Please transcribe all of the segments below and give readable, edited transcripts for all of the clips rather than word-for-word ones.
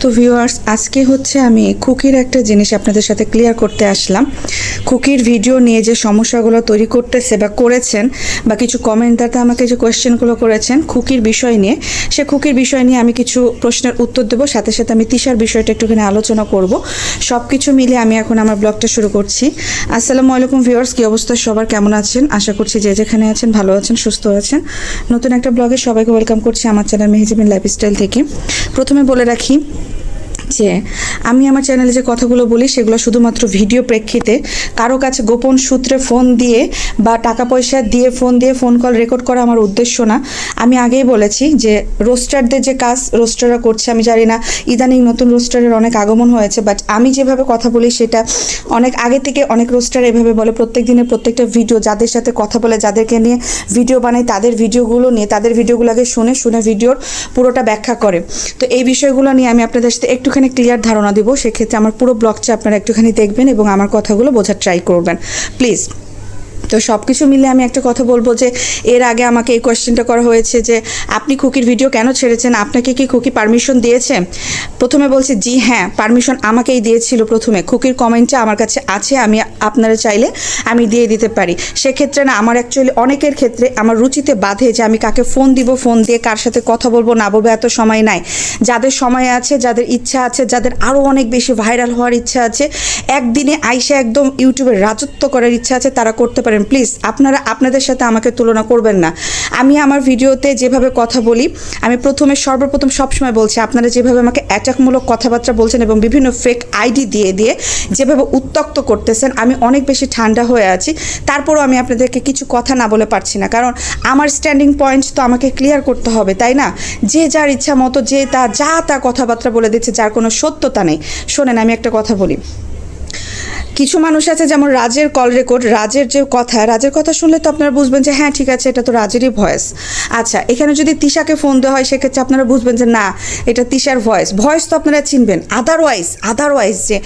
তো ভিউয়ার্স, আজকে হচ্ছে আমি খুকির একটা জিনিস আপনাদের সাথে ক্লিয়ার করতে আসলাম। খুকির ভিডিও নিয়ে যে সমস্যাগুলো তৈরি করতেছে বা করেছেন, বা কিছু কমেন্টারতে আমাকে যে কোয়েশ্চেনগুলো করেছেন খুকির বিষয় নিয়ে, সে খুকির বিষয় নিয়ে আমি কিছু প্রশ্নের উত্তর দেবো, সাথে সাথে আমি তিশার বিষয়টা একটুখানি আলোচনা করব। সব কিছু মিলে আমি এখন আমার ব্লগটা শুরু করছি। আসসালামু আলাইকুম ভিউয়ার্স, কী অবস্থা সবার, কেমন আছেন? আশা করছি যে যেখানে আছেন ভালো আছেন, সুস্থ আছেন। নতুন একটা ব্লগে সবাইকে ওয়েলকাম করছি আমার চ্যানেল মেহেজাবিন লাইফস্টাইল থেকে। প্রথমে বলে রাখি যে আমি আমার চ্যানেলে যে কথাগুলো বলি সেগুলো শুধুমাত্র ভিডিও প্রেক্ষিতে, কারো কাছে গোপন সূত্রে ফোন দিয়ে বা টাকা পয়সা দিয়ে ফোন কল রেকর্ড করা আমার উদ্দেশ্য না। আমি আগেই বলেছি যে রোস্টারদের যে কাজ রোস্টাররা করছে, আমি জানি না ইদানিং নতুন রোস্টারের অনেক আগমন হয়েছে, বাট আমি যেভাবে কথা বলি সেটা অনেক আগে থেকে অনেক রোস্টার এভাবে বলে। প্রত্যেক দিনের প্রত্যেকটা ভিডিও যাদের সাথে কথা বলে, যাদেরকে নিয়ে ভিডিও বানাই, তাদের ভিডিওগুলো নিয়ে তাদের ভিডিওগুলো আগে শুনে ভিডিওর পুরোটা ব্যাখ্যা করে। তো এই বিষয়গুলো নিয়ে আমি আপনাদের সাথে একটুখানি ক্লিয়ার ধারণা দিব। সেক্ষেত্রে আমার পুরো ব্লগটা আপনারা একটুখানি দেখবেন এবং আমার কথাগুলো বোঝার ট্রাই করবেন প্লিজ। তো সব কিছু মিলে আমি একটা কথা বলবো যে এর আগে আমাকে এই কোয়েশ্চেনটা করা হয়েছে যে আপনি খুকির ভিডিও কেন ছেড়েছেন, আপনাকে কি খুকি পারমিশন দিয়েছে? প্রথমে বলছি জি হ্যাঁ, পারমিশন আমাকেই দিয়েছিল। প্রথমে খুকির কমেন্টটা আমার কাছে আছে, আমি আপনারা চাইলে আমি দিয়ে দিতে পারি। সেক্ষেত্রে না, আমার অ্যাকচুয়ালি অনেকের ক্ষেত্রে আমার রুচিতে বাধে যে আমি কাকে ফোন দিব, ফোন দিয়ে কার সাথে কথা বলবো না বলবো, এত সময় নাই। যাদের সময় আছে, যাদের ইচ্ছা আছে, যাদের আরও অনেক বেশি ভাইরাল হওয়ার ইচ্ছা আছে, একদিনে আইসা একদম ইউটিউবের রাজত্ব করার ইচ্ছা আছে, তারা করতে পারেন। প্লিজ আপনারা আপনাদের সাথে আমাকে তুলনা করবেন না। আমি আমার ভিডিওতে যেভাবে কথা বলি, আমি সর্বপ্রথম সবসময় বলছি, আপনারা যেভাবে আমাকে অ্যাটাকমূলক কথাবার্তা বলছেন এবং বিভিন্ন ফেক আইডি দিয়ে দিয়ে যেভাবে উত্তক্ত করতেছেন, আমি অনেক বেশি ঠান্ডা হয়ে আছি। তারপরও আমি আপনাদেরকে কিছু কথা না বলে পারছি না, কারণ আমার স্ট্যান্ডিং পয়েন্ট তো আমাকে ক্লিয়ার করতে হবে, তাই না? যে যার ইচ্ছা মতো যে তা কথাবার্তা বলে দিচ্ছে, যার কোনো সত্যতা নেই। শোনেন, আমি একটা কথা বলি। কিছু মানুষ আছে, যেমন রাজের কল রেকর্ড, রাজের কথা শুনলে তো আপনারা বুঝবেন যে হ্যাঁ ঠিক আছে, এটা তো রাজেরই ভয়েস। আচ্ছা, এখানে যদি তিশাকে ফোন দেওয়া হয় সেক্ষেত্রে আপনারা বুঝবেন যে না, এটা তিশার ভয়েস তো আপনারা চিনবেন। আদারওয়াইজ যে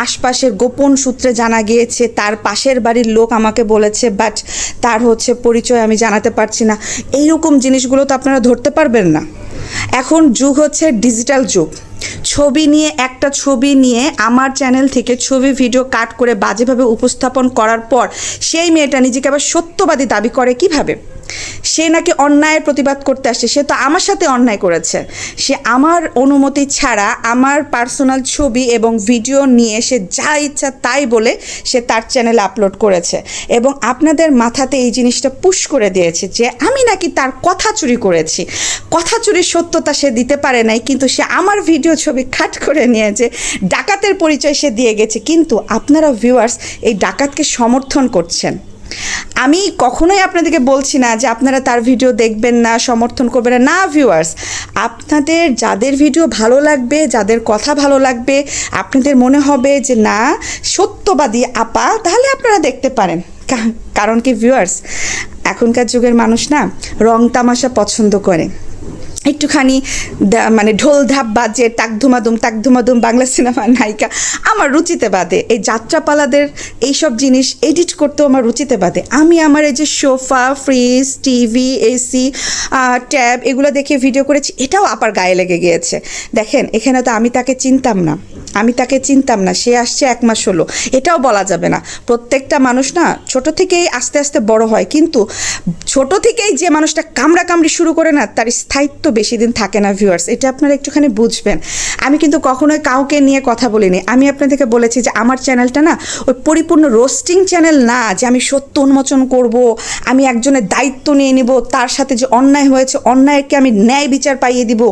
আশপাশের গোপন সূত্রে জানা গিয়েছে তার পাশের বাড়ির লোক আমাকে বলেছে, বাট তার পরিচয় আমি জানাতে পারছি না, এইরকম জিনিসগুলো তো আপনারা ধরতে পারবেন না। এখন যুগ হচ্ছে ডিজিটাল যুগ। একটা ছবি নিয়ে আমার চ্যানেল থেকে ভিডিও কাট করে বাজেভাবে উপস্থাপন করার পর সেই মেয়েটা নিজেকে আবার সত্যবাদী দাবি করে কিভাবে? সে নাকি অন্যায়ের প্রতিবাদ করতে আসছে। সে তো আমার সাথে অন্যায় করেছে। সে আমার অনুমতি ছাড়া আমার পার্সোনাল ছবি এবং ভিডিও নিয়ে সে যা ইচ্ছা তাই বলে সে তার চ্যানেলে আপলোড করেছে, এবং আপনাদের মাথাতে এই জিনিসটা পুশ করে দিয়েছে যে আমি নাকি তার কথা চুরি করেছি। কথা চুরির সত্যতা সে দিতে পারে নাই, কিন্তু সে আমার ভিডিও ছবি কাট করে নিয়ে যে ডাকাতের পরিচয় সে দিয়ে গেছে। কিন্তু আপনারা ভিউয়ার্স এই ডাকাতকে সমর্থন করছেন। আমি কখনোই আপনাদেরকে বলছি না যে আপনারা তার ভিডিও দেখবেন না, সমর্থন করবেন না ভিউয়ার্স। আপনাদের যাদের ভিডিও ভালো লাগবে, যাদের কথা ভালো লাগবে, আপনাদের মনে হবে যে না সত্যবাদী আপা, তাহলে আপনারা দেখতে পারেন। কারণ কি ভিউয়ার্স, এখনকার যুগের মানুষ না রং তামাশা পছন্দ করে। একটুখানি মানে ঢোল ধাপ বাজে, টাক ধুমাধুম বাংলা সিনেমার নায়িকা আমার রুচিতে বাদে। এই যাত্রাপালাদের এইসব জিনিস এডিট করতেও আমার রুচিতে বাদে। আমি আমার এই যে sofa, fridge, TV, AC, tab এগুলো দেখে ভিডিও করেছি, এটাও আপার গায়ে লেগে গিয়েছে। দেখেন, এখানে তো আমি তাকে চিনতাম না, সে আসছে 1 মাস হলো, এটাও বলা যাবে না। প্রত্যেকটা মানুষ না ছোট থেকেই আস্তে আস্তে বড় হয়, কিন্তু ছোট থেকেই যে মানুষটা কামড়ি শুরু করে না, তার স্থায়িত্ব বেশি দিন থাকে না ভিউয়ার্স, এটা আপনারা একটুখানি বুঝবেন। আমি কিন্তু কখনোই কাউকে নিয়ে কথা বলিনি। আমি আপনাদেরকে বলেছি যে আমার চ্যানেলটা না ওই পরিপূর্ণ রোস্টিং চ্যানেল না, যে আমি সত্য উন্মোচন করব, আমি একজনের দায়িত্ব নিয়ে নিব, তার সাথে যে অন্যায় হয়েছে অন্যায়কে আমি ন্যায় বিচার পাইয়ে দিব,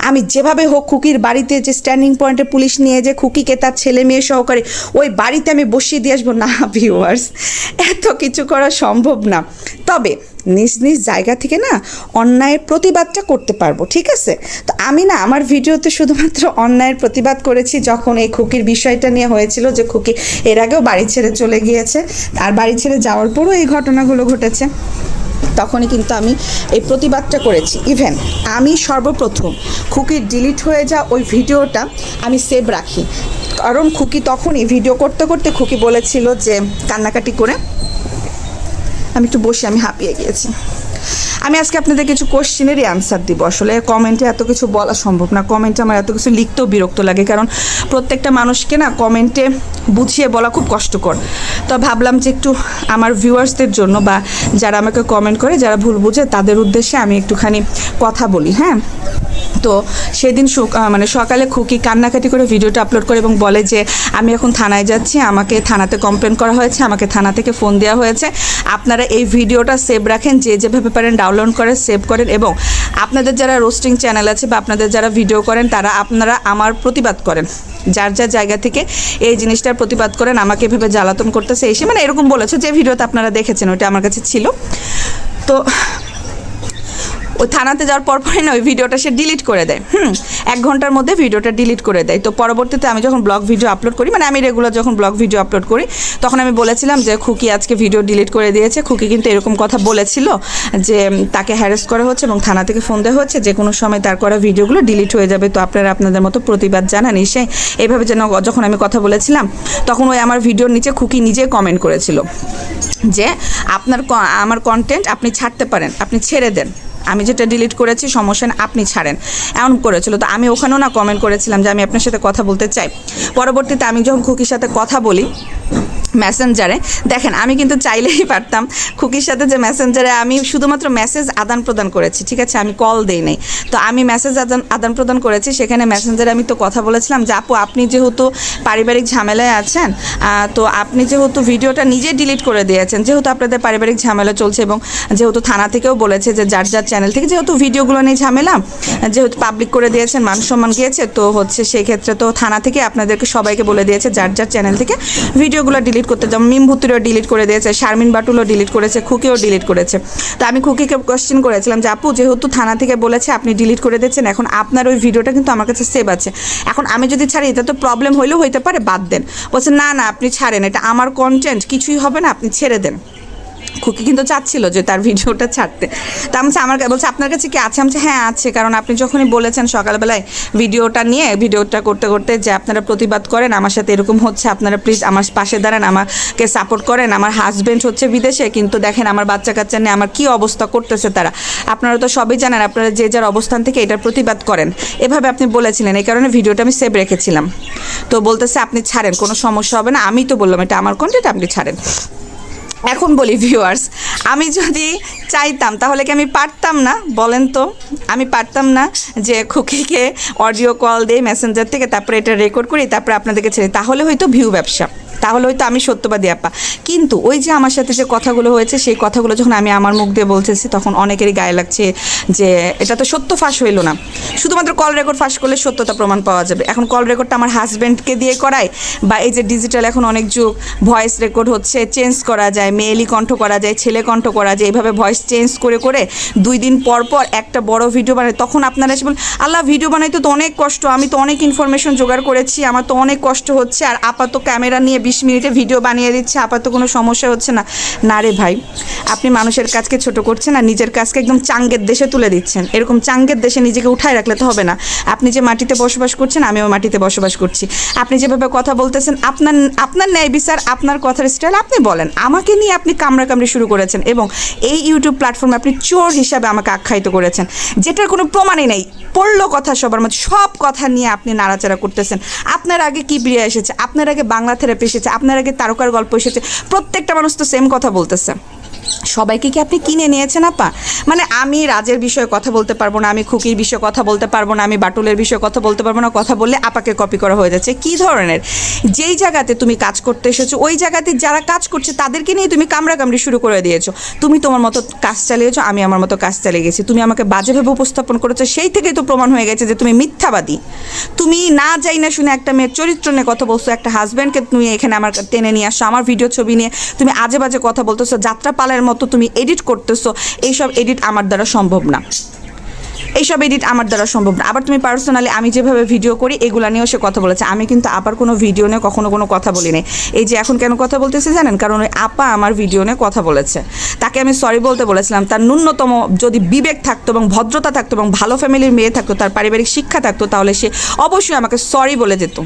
আমি যেভাবে হোক খুকির বাড়িতে যে স্ট্যান্ডিং পয়েন্টে পুলিশ নিয়ে যে খুকিকে তার ছেলে মেয়ে সহকারে ওই বাড়িতে আমি বসিয়ে দিয়ে আসবো না ভিউয়ার্স, এত কিছু করা সম্ভব না। তবে নিজ জায়গা থেকে না অন্যায়ের প্রতিবাদটা করতে পারবো, ঠিক আছে? তো আমি না আমার ভিডিওতে শুধুমাত্র অন্যায়ের প্রতিবাদ করেছি যখন এই খুকির বিষয়টা নিয়ে হয়েছিল, যে খুকি এর আগেও বাড়ি ছেড়ে চলে গিয়েছে, আর বাড়ি ছেড়ে যাওয়ার পরও এই ঘটনাগুলো ঘটেছে, তখনই কিন্তু আমি এই প্রতিবাদটা করেছি। ইভেন আমি সর্বপ্রথম খুকির ডিলিট হয়ে যাওয়া ওই ভিডিওটা আমি সেভ রাখি, কারণ খুকি তখনই ভিডিও করতে করতে খুকি বলেছিল যে কান্নাকাটি করে, আমি একটু বসে, আমি হাঁপিয়ে গিয়েছি। আমি আজকে আপনাদের কিছু কোশ্চেনেরই অ্যান্সার দিব। আসলে কমেন্টে এত কিছু বলা সম্ভব না, কমেন্টে আমার এত কিছু লিখতেও বিরক্ত লাগে, কারণ প্রত্যেকটা মানুষকে না কমেন্টে বুঝিয়ে বলা খুব কষ্টকর। তো ভাবলাম যে একটু আমার ভিউয়ার্সদের জন্য বা যারা আমাকে কমেন্ট করে, যারা ভুল বুঝে, তাদের উদ্দেশ্যে আমি একটুখানি কথা বলি। হ্যাঁ, তো সেদিন মানে সকালে খুকি কান্নাকাটি করে ভিডিওটা আপলোড করে এবং বলে যে আমি এখন থানায় যাচ্ছি, আমাকে থানাতে কমপ্লেন করা হয়েছে, আমাকে থানা থেকে ফোন দেওয়া হয়েছে। আপনারা এই ভিডিওটা সেভ রাখেন, যে যেভাবে পারেন ডাউনলোড করে সেভ করেন, এবং আপনাদের যারা রোস্টিং চ্যানেল আছে বা আপনাদের যারা ভিডিও করেন আপনারা আমার প্রতিবাদ করেন, যার যার জায়গা থেকে এই জিনিসটার প্রতিবাদ করেন। আমাকে এভাবে জ্বালাতন করতেছে এসে, মানে এরকম বলেছে যে ভিডিওতে আপনারা দেখেছেন, ওইটা আমার কাছে ছিল। তো ওই থানাতে যাওয়ার পরপরই না ওই ভিডিওটা সে ডিলিট করে দেয়। 1 ঘন্টার মধ্যে ভিডিওটা ডিলিট করে দেয়। তো পরবর্তীতে আমি যখন ব্লগ ভিডিও আপলোড করি, মানে আমি রেগুলার যখন ব্লগ ভিডিও আপলোড করি, তখন আমি বলেছিলাম যে খুকি আজকে ভিডিও ডিলিট করে দিয়েছে। খুকি কিন্তু এরকম কথা বলেছিল যে তাকে হ্যারাস করা হচ্ছে এবং থানা থেকে ফোন দেওয়া হচ্ছে, যে কোনো সময় তার করা ভিডিওগুলো ডিলিট হয়ে যাবে। তো আপনারা আপনাদের মতো প্রতিবাদ জানান। এসে এইভাবে যেন, যখন আমি কথা বলেছিলাম তখন ওই আমার ভিডিওর নিচে খুকি নিজে কমেন্ট করেছিল যে আমার কন্টেন্ট আপনি ছাড়তে পারেন, আপনি ছেড়ে দেন, আমি যেটা ডিলিট করেছি সমস্যা না, আপনি ছাড়েন, এমন করেছিল। তো আমি ওখানেও না কমেন্ট করেছিলাম যে আমি আপনার সাথে কথা বলতে চাই। পরবর্তীতে আমি যখন খুকির সাথে কথা বলি মেসেঞ্জারে, দেখেন আমি কিন্তু চাইলেই পারতাম খুকির সাথে যে মেসেঞ্জারে আমি শুধুমাত্র মেসেজ আদান প্রদান করেছি, ঠিক আছে, আমি কল দেই নাই। তো আমি মেসেজ আদান প্রদান করেছি, সেখানে মেসেঞ্জারে আমি তো কথা বলেছিলাম যে আপু আপনি যেহেতু পারিবারিক ঝামেলায় আছেন, তো আপনি যেহেতু ভিডিওটা নিজে ডিলিট করে দিয়েছেন, যেহেতু আপনাদের পারিবারিক ঝামেলা চলছে, এবং যেহেতু থানা থেকেও বলেছে যে যার যার চ্যানেল থেকে যেহেতু ভিডিওগুলো নিয়ে ঝামেলা, যেহেতু পাবলিক করে দিয়েছেন, মান সম্মান গিয়েছে, তো হচ্ছে সেই ক্ষেত্রে তো থানা থেকে আপনাদেরকে সবাইকে বলে দিয়েছে যার যার চ্যানেল থেকে ভিডিওগুলো ডিলিট করতে। যেমন মিম ভুতুরেও ডিলিট করে দিয়েছে, শারমিন বাটুলও ডিলিট করেছে, খুকিও ডিলিট করেছে। তো আমি খুকিকে কোয়েশ্চেন করেছিলাম যে আপু যেহেতু থানা থেকে বলেছে আপনি ডিলিট করে দিয়েছেন, এখন আপনার ওই ভিডিওটা কিন্তু আমার কাছে সেভ আছে, এখন আমি যদি ছাড়ি এটা তো প্রবলেম হইলেও হইতে পারে, বাদ দেন। বলছে না না আপনি ছাড়েন, এটা আমার কন্টেন্ট, কিছুই হবে না, আপনি ছেড়ে দেন। খুকি কিন্তু চাচ্ছিল যে তার ভিডিওটা ছাড়তে। তা আমি বলছে আপনার কাছে কি আছে? আমি হ্যাঁ আছে, কারণ আপনি যখনই বলেছেন সকালবেলায় ভিডিওটা নিয়ে, ভিডিওটা করতে করতে যে আপনারা প্রতিবাদ করেন, আমার সাথে এরকম হচ্ছে, আপনারা প্লিজ আমার পাশে দাঁড়ান, আমাকে সাপোর্ট করেন। আমার হাজব্যান্ড হচ্ছে বিদেশে, কিন্তু দেখেন আমার বাচ্চা কাচ্চা নিয়ে আমার কী অবস্থা করতেছে তারা, আপনারা তো সবই জানেন, আপনারা যে যার অবস্থান থেকে এটার প্রতিবাদ করেন, এভাবে আপনি বলেছিলেন, এই কারণে ভিডিওটা আমি সেভ রেখেছিলাম। তো বলতেছে আপনি ছাড়েন, কোনো সমস্যা হবে না। আমি তো বললাম এটা আমার কন্টেন্ট, আপনি ছাড়েন। এখন বলি ভিউয়ার্স, আমি যদি চাইতাম তাহলে কি আমি পারতাম না? বলেন তো, আমি পারতাম না যে খুকিকে অডিও কল দিয়ে মেসেঞ্জার থেকে তারপরে এটা রেকর্ড করি, তারপরে আপনাদেরকে ছেড়ে, তাহলে হয়তো ভিউ ব্যবসা, তাহলে হয়তো আমি সত্যবাদী আপা। কিন্তু ওই যে আমার সাথে যে কথাগুলো হয়েছে, সেই কথাগুলো যখন আমি আমার মুখ দিয়ে বলতেছি, তখন অনেকেরই গায়ে লাগছে যে এটা তো সত্য ফাঁস হইলো না। শুধুমাত্র কল রেকর্ড ফাঁস করলে সত্যতা প্রমাণ পাওয়া যাবে। এখন কল রেকর্ডটা আমার হাজব্যান্ডকে দিয়ে করায়, বা এই যে ডিজিটাল এখন অনেক যুগ, ভয়েস রেকর্ড হচ্ছে, চেঞ্জ করা যায়, মেয়েলি কণ্ঠ করা যায়, ছেলে কণ্ঠ করা যায়, এইভাবে ভয়েস চেঞ্জ করে করে 2 দিন পর পর একটা বড় ভিডিও বানায়। তখন আপনারা এসে বলেন আল্লাহ ভিডিও বানাইতে তো অনেক কষ্ট, আমি তো অনেক ইনফরমেশন জোগাড় করেছি, আমার তো অনেক কষ্ট হচ্ছে, আর আপাতত ক্যামেরা নিয়ে 20 মিনিটে ভিডিও বানিয়ে দিচ্ছে, আপাতত কোনো সমস্যা হচ্ছে না। না রে ভাই, আপনি মানুষের কাজকে ছোট করছেন আর নিজের কাজকে একদম চাঙ্গের দেশে তুলে দিচ্ছেন। এরকম চাঙ্গের দেশে নিজেকে উঠায় রাখলে তো হবে না। আপনি যে মাটিতে বসবাস করছেন, আমিও মাটিতে বসবাস করছি। আপনি যেভাবে কথা বলতেছেন, আপনার ন্যায় বিচার, আপনার কথার স্টাইল আপনি বলেন, আমাকে নিয়ে আপনি কামড়াকামড়ি শুরু করেছেন, এবং এই ইউটিউব প্ল্যাটফর্মে আপনি চোর হিসাবে আমাকে আখ্যায়িত করেছেন, যেটার কোনো প্রমাণই নেই। পড়লো কথা সবার মধ্যে, সব কথা নিয়ে আপনি নাড়াচাড়া করতেছেন। আপনার আগে কি বিয়ে এসেছে, আপনার আগে বাংলা থেরাপি এসেছে, আপনার আগে তারকার গল্প এসেছে, প্রত্যেকটা মানুষ তো সেম কথা বলতেছে। সবাইকে কি আপনি কিনে নিয়েছেন আপা? মানে আমি রাজের বিষয়ে কথা বলতে পারবো না, আমি খুকির বিষয়ে কথা বলতে পারবো না, আমি বাটুলের বিষয়ে কথা বলতে পারবো না, কথা বললে আপাকে কপি করা হয়ে যাচ্ছে। কি ধরনের? যেই জায়গাতে তুমি কাজ করতে এসেছো, ওই জায়গাতে যারা কাজ করছে তাদেরকে নিয়ে তুমি কামড়াকামড়ি শুরু করে দিয়েছো। তুমি তোমার মতো কাজ চালিয়েছো, আমি আমার মতো কাজ চালিয়ে গেছি। তুমি আমাকে বাজেভাবে উপস্থাপন করেছো, সেই থেকেই তো প্রমাণ হয়ে গেছে যে তুমি মিথ্যাবাদী। তুমি না যাই না শুনে একটা মেয়ের চরিত্র নিয়ে কথা বলছো, একটা হাজব্যান্ডকে তুমি এখানে আমার টেনে নিয়ে আসছো, আমার ভিডিও ছবি নিয়ে তুমি আজে বাজে কথা বলতেছো, যাত্রাপালের মতো তুমি এডিট করতেছো। এইসব এডিট আমার দ্বারা সম্ভব না, এইসব এডিট আমার দ্বারা সম্ভব না। আবার তুমি পার্সোনালি আমি যেভাবে ভিডিও করি এগুলা নিয়েও সে কথা বলেছে। আমি কিন্তু আবার কোনো ভিডিও নিয়ে কখনো কোনো কথা বলি নাই। এই যে এখন কেন কথা বলতেছি জানেন? কারণ ওই আপা আমার ভিডিও নিয়ে কথা বলেছে, তাকে আমি সরি বলতে বলেছিলাম। তার ন্যূনতম যদি বিবেক থাকতো এবং ভদ্রতা থাকতো এবং ভালো ফ্যামিলির মেয়ে থাকতো, তার পারিবারিক শিক্ষা থাকতো, তাহলে সে অবশ্যই আমাকে সরি বলে যেত।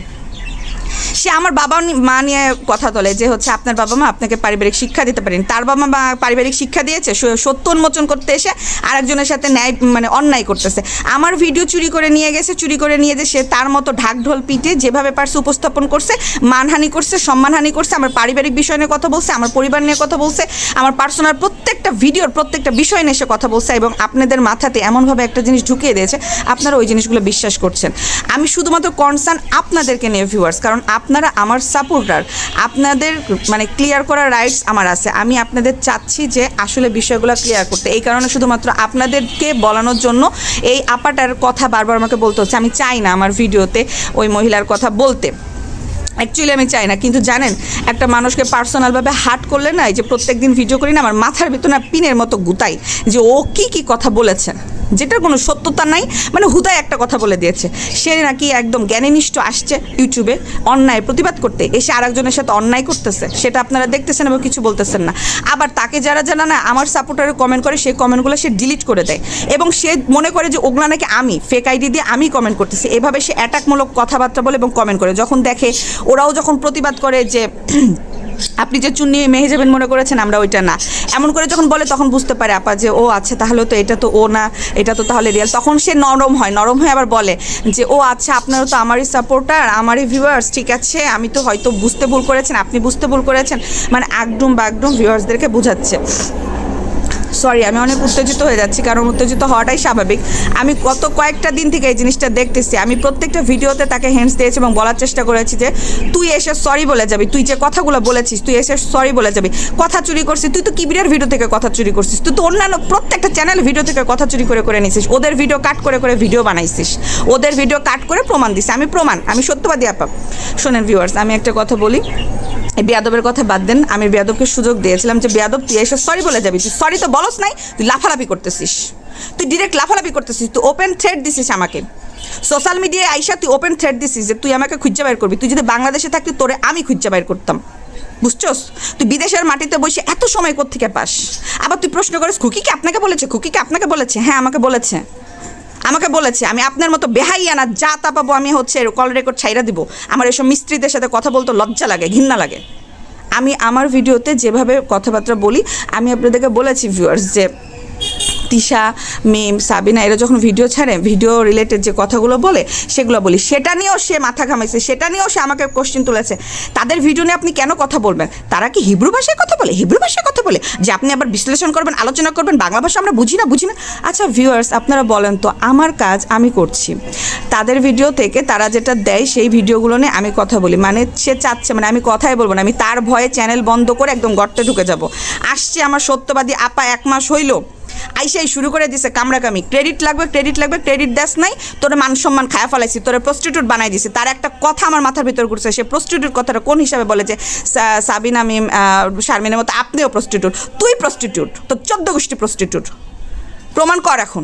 সে আমার বাবা মা নিয়ে কথা তোলে যে হচ্ছে আপনার বাবা মা আপনাকে পারিবারিক শিক্ষা দিতে পারেন, তার বাবা মা পারিবারিক শিক্ষা দিয়েছে, সত্য উন্মোচন করতে এসে আরেকজনের সাথে ন্যায় মানে অন্যায় করতেছে। আমার ভিডিও চুরি করে নিয়ে গেছে, চুরি করে নিয়ে যে সে তার মতো ঢাকঢোল পিটে যেভাবে পারছে উপস্থাপন করছে, মানহানি করছে, সম্মানহানি করছে, আমার পারিবারিক বিষয় নিয়ে কথা বলছে, আমার পরিবার নিয়ে কথা বলছে, আমার পার্সোনাল প্রত্যেকটা ভিডিওর প্রত্যেকটা বিষয় নিয়ে এসে কথা বলছে, এবং আপনাদের মাথাতে এমনভাবে একটা জিনিস ঢুকিয়ে দিয়েছে আপনারা ওই জিনিসগুলো বিশ্বাস করছেন। আমি শুধুমাত্র কনসার্ন আপনাদেরকে নিয়ে ভিউয়ার্স, কারণ আপনারা আমার সাপোর্টার, আপনাদের মানে ক্লিয়ার করার রাইটস আমার আছে। আমি আপনাদের চাচ্ছি যে আসলে বিষয়গুলো ক্লিয়ার করতে, এই কারণে শুধুমাত্র আপনাদেরকে বলানোর জন্য এই আপাটার কথা বারবার আমাকে বলতে হচ্ছে। আমি চাই না আমার ভিডিওতে ওই মহিলার কথা বলতে, অ্যাকচুয়ালি আমি চাই না, কিন্তু জানেন একটা মানুষকে পার্সোনালভাবে হার্ট করলে না, এই যে প্রত্যেক দিন ভিডিও করি না, আমার মাথার ভিতরে পিনের মতো গুতাই যে ও কি কথা বলেছেন যেটার কোনো সত্যতা নাই, মানে হুদায় একটা কথা বলে দিয়েছে। সে নাকি একদম জ্ঞানীনিষ্ঠ আসছে ইউটিউবে অন্যায় প্রতিবাদ করতে, এসে আরেকজনের সাথে অন্যায় করতেছে, সেটা আপনারা দেখতেছেন এবং কিছু বলতেছেন না। আবার তাকে যারা না আমার সাপোর্টারে কমেন্ট করে, সেই কমেন্টগুলো সে ডিলিট করে দেয়, এবং সে মনে করে যে ওগুলো নাকি আমি ফেক আইডি দিয়ে আমি কমেন্ট করতেছি। এভাবে সে অ্যাটাকমূলক কথাবার্তা বলে এবং কমেন্ট করে। যখন দেখে ওরাও যখন প্রতিবাদ করে যে আপনি যে চুন্নি মেহে যাবেন মনে করেছেন, আমরা ওইটা না, এমন করে যখন বলে তখন বুঝতে পারে আপা যে ও আচ্ছা তাহলে তো এটা তো ও না, এটা তো তাহলে রিয়েল। তখন সে নরম হয়ে আবার বলে যে ও আচ্ছা আপনারও তো আমারই সাপোর্টার, আমারই ভিউয়ার্স, ঠিক আছে আমি তো হয়তো বুঝতে ভুল করেছেন, আপনি বুঝতে ভুল করেছেন, মানে একদম ভিউয়ার্সদেরকে বোঝাচ্ছে। সরি, আমি অনেক উত্তেজিত হয়ে যাচ্ছি, কারণ উত্তেজিত হওয়াটাই স্বাভাবিক। আমি গত কয়েকটা দিন থেকে এই জিনিসটা দেখতেছি। আমি প্রত্যেকটা ভিডিওতে তাকে হেন্টস দিয়েছি এবং বলার চেষ্টা করেছি যে তুই এসে সরি বলে যাবি, তুই যে কথাগুলো বলেছিস তুই এসে সরি বলে যাবি। কথা চুরি করছিস তুই, তো কিবিরের ভিডিও থেকে কথা চুরি করছিস, তুই তো অন্যান্য প্রত্যেকটা চ্যানেল ভিডিও থেকে কথা চুরি করে নিছিস, ওদের ভিডিও কাট করে ভিডিও বানাইছিস, ওদের ভিডিও কাট করে প্রমাণ দিস। আমি সত্যবাদী আপা। শোনেন ভিউয়ার্স, আমি একটা কথা বলি, এই বেয়াদবের কথা বাদ দেন। আমি বেয়াদবকে সুযোগ দিয়েছিলাম যে বেয়াদব তুই এসে সরি বলে যাবি, তুই সরি তো বলস নাই, তুই লাফালাফি করতেছিস, তুই ডিরেক্ট লাফালাফি করতেছিস, তুই ওপেন থ্রেট দিছিস আমাকে সোশ্যাল মিডিয়ায় আইসা, তুই ওপেন থ্রেট দিছিস যে তুই আমাকে খুঁজে বাইর করবি। তুই যদি বাংলাদেশে থাকতি তোরে আমি খুঁজে বাইর করতাম, বুঝছস? তুই বিদেশের মাটিতে বসে এত সময় কোত্থেকে পাস? আবার তুই প্রশ্ন করিস খুকিকে আপনাকে বলেছে, হ্যাঁ আমাকে বলেছে। আমি আপনার মতো বেহাইয়ানা যা তা পাবো আমি হচ্ছে কল রেকর্ড ছাইরা দিব। আমার এসব মিস্ত্রিদের সাথে কথা বলতে লজ্জা লাগে, ঘৃণা লাগে। আমি আমার ভিডিওতে যেভাবে কথাবার্তা বলি, আমি আপনাদেরকে বলেছি ভিউয়ার্স যে তিশা, মিম, সাবিনা এরা যখন ভিডিও ছাড়ে, ভিডিও রিলেটেড যে কথাগুলো বলে সেগুলো বলি, সেটা নিয়েও সে মাথা ঘামাইছে, সেটা নিয়েও সে আমাকে কোশ্চেন তুলেছে। তাদের ভিডিও নিয়ে আপনি কেন কথা বলবেন? তারা কি হিব্রু ভাষায় কথা বলে যে আপনি আবার বিশ্লেষণ করবেন, আলোচনা করবেন, বাংলা ভাষা আমরা বুঝি না। আচ্ছা ভিউয়ার্স, আপনারা বলেন তো, আমার কাজ আমি করছি, তাদের ভিডিও থেকে তারা যেটা দেয় সেই ভিডিওগুলো নিয়ে আমি কথা বলি, মানে সে চাচ্ছে মানে আমি কথাই বলবো না, আমি তার ভয়ে চ্যানেল বন্ধ করে একদম গর্তে ঢুকে যাব। আসছে আমার সত্যবাদী আপা 1 মাস হইল, আইসাই শুরু করে দিছে কামড়াকামি, ক্রেডিট লাগবে, ক্রেডিট দেস নাই, তোর মান সম্মান খায়া ফেলাইছি, তোরে প্রস্টিটিউট বানাই দিছি। তার একটা কথা আমার মাথার ভিতর ঘুরছে, সে প্রস্টিটিউট কথাটা কোন হিসাবে বলে যে সাবিনা, মিম, শারমিনের মতো আপনিও প্রস্টিটিউট, তুই প্রস্টিটিউট, তোর 14 গোষ্ঠী প্রস্টিটিউট, প্রমাণ কর এখন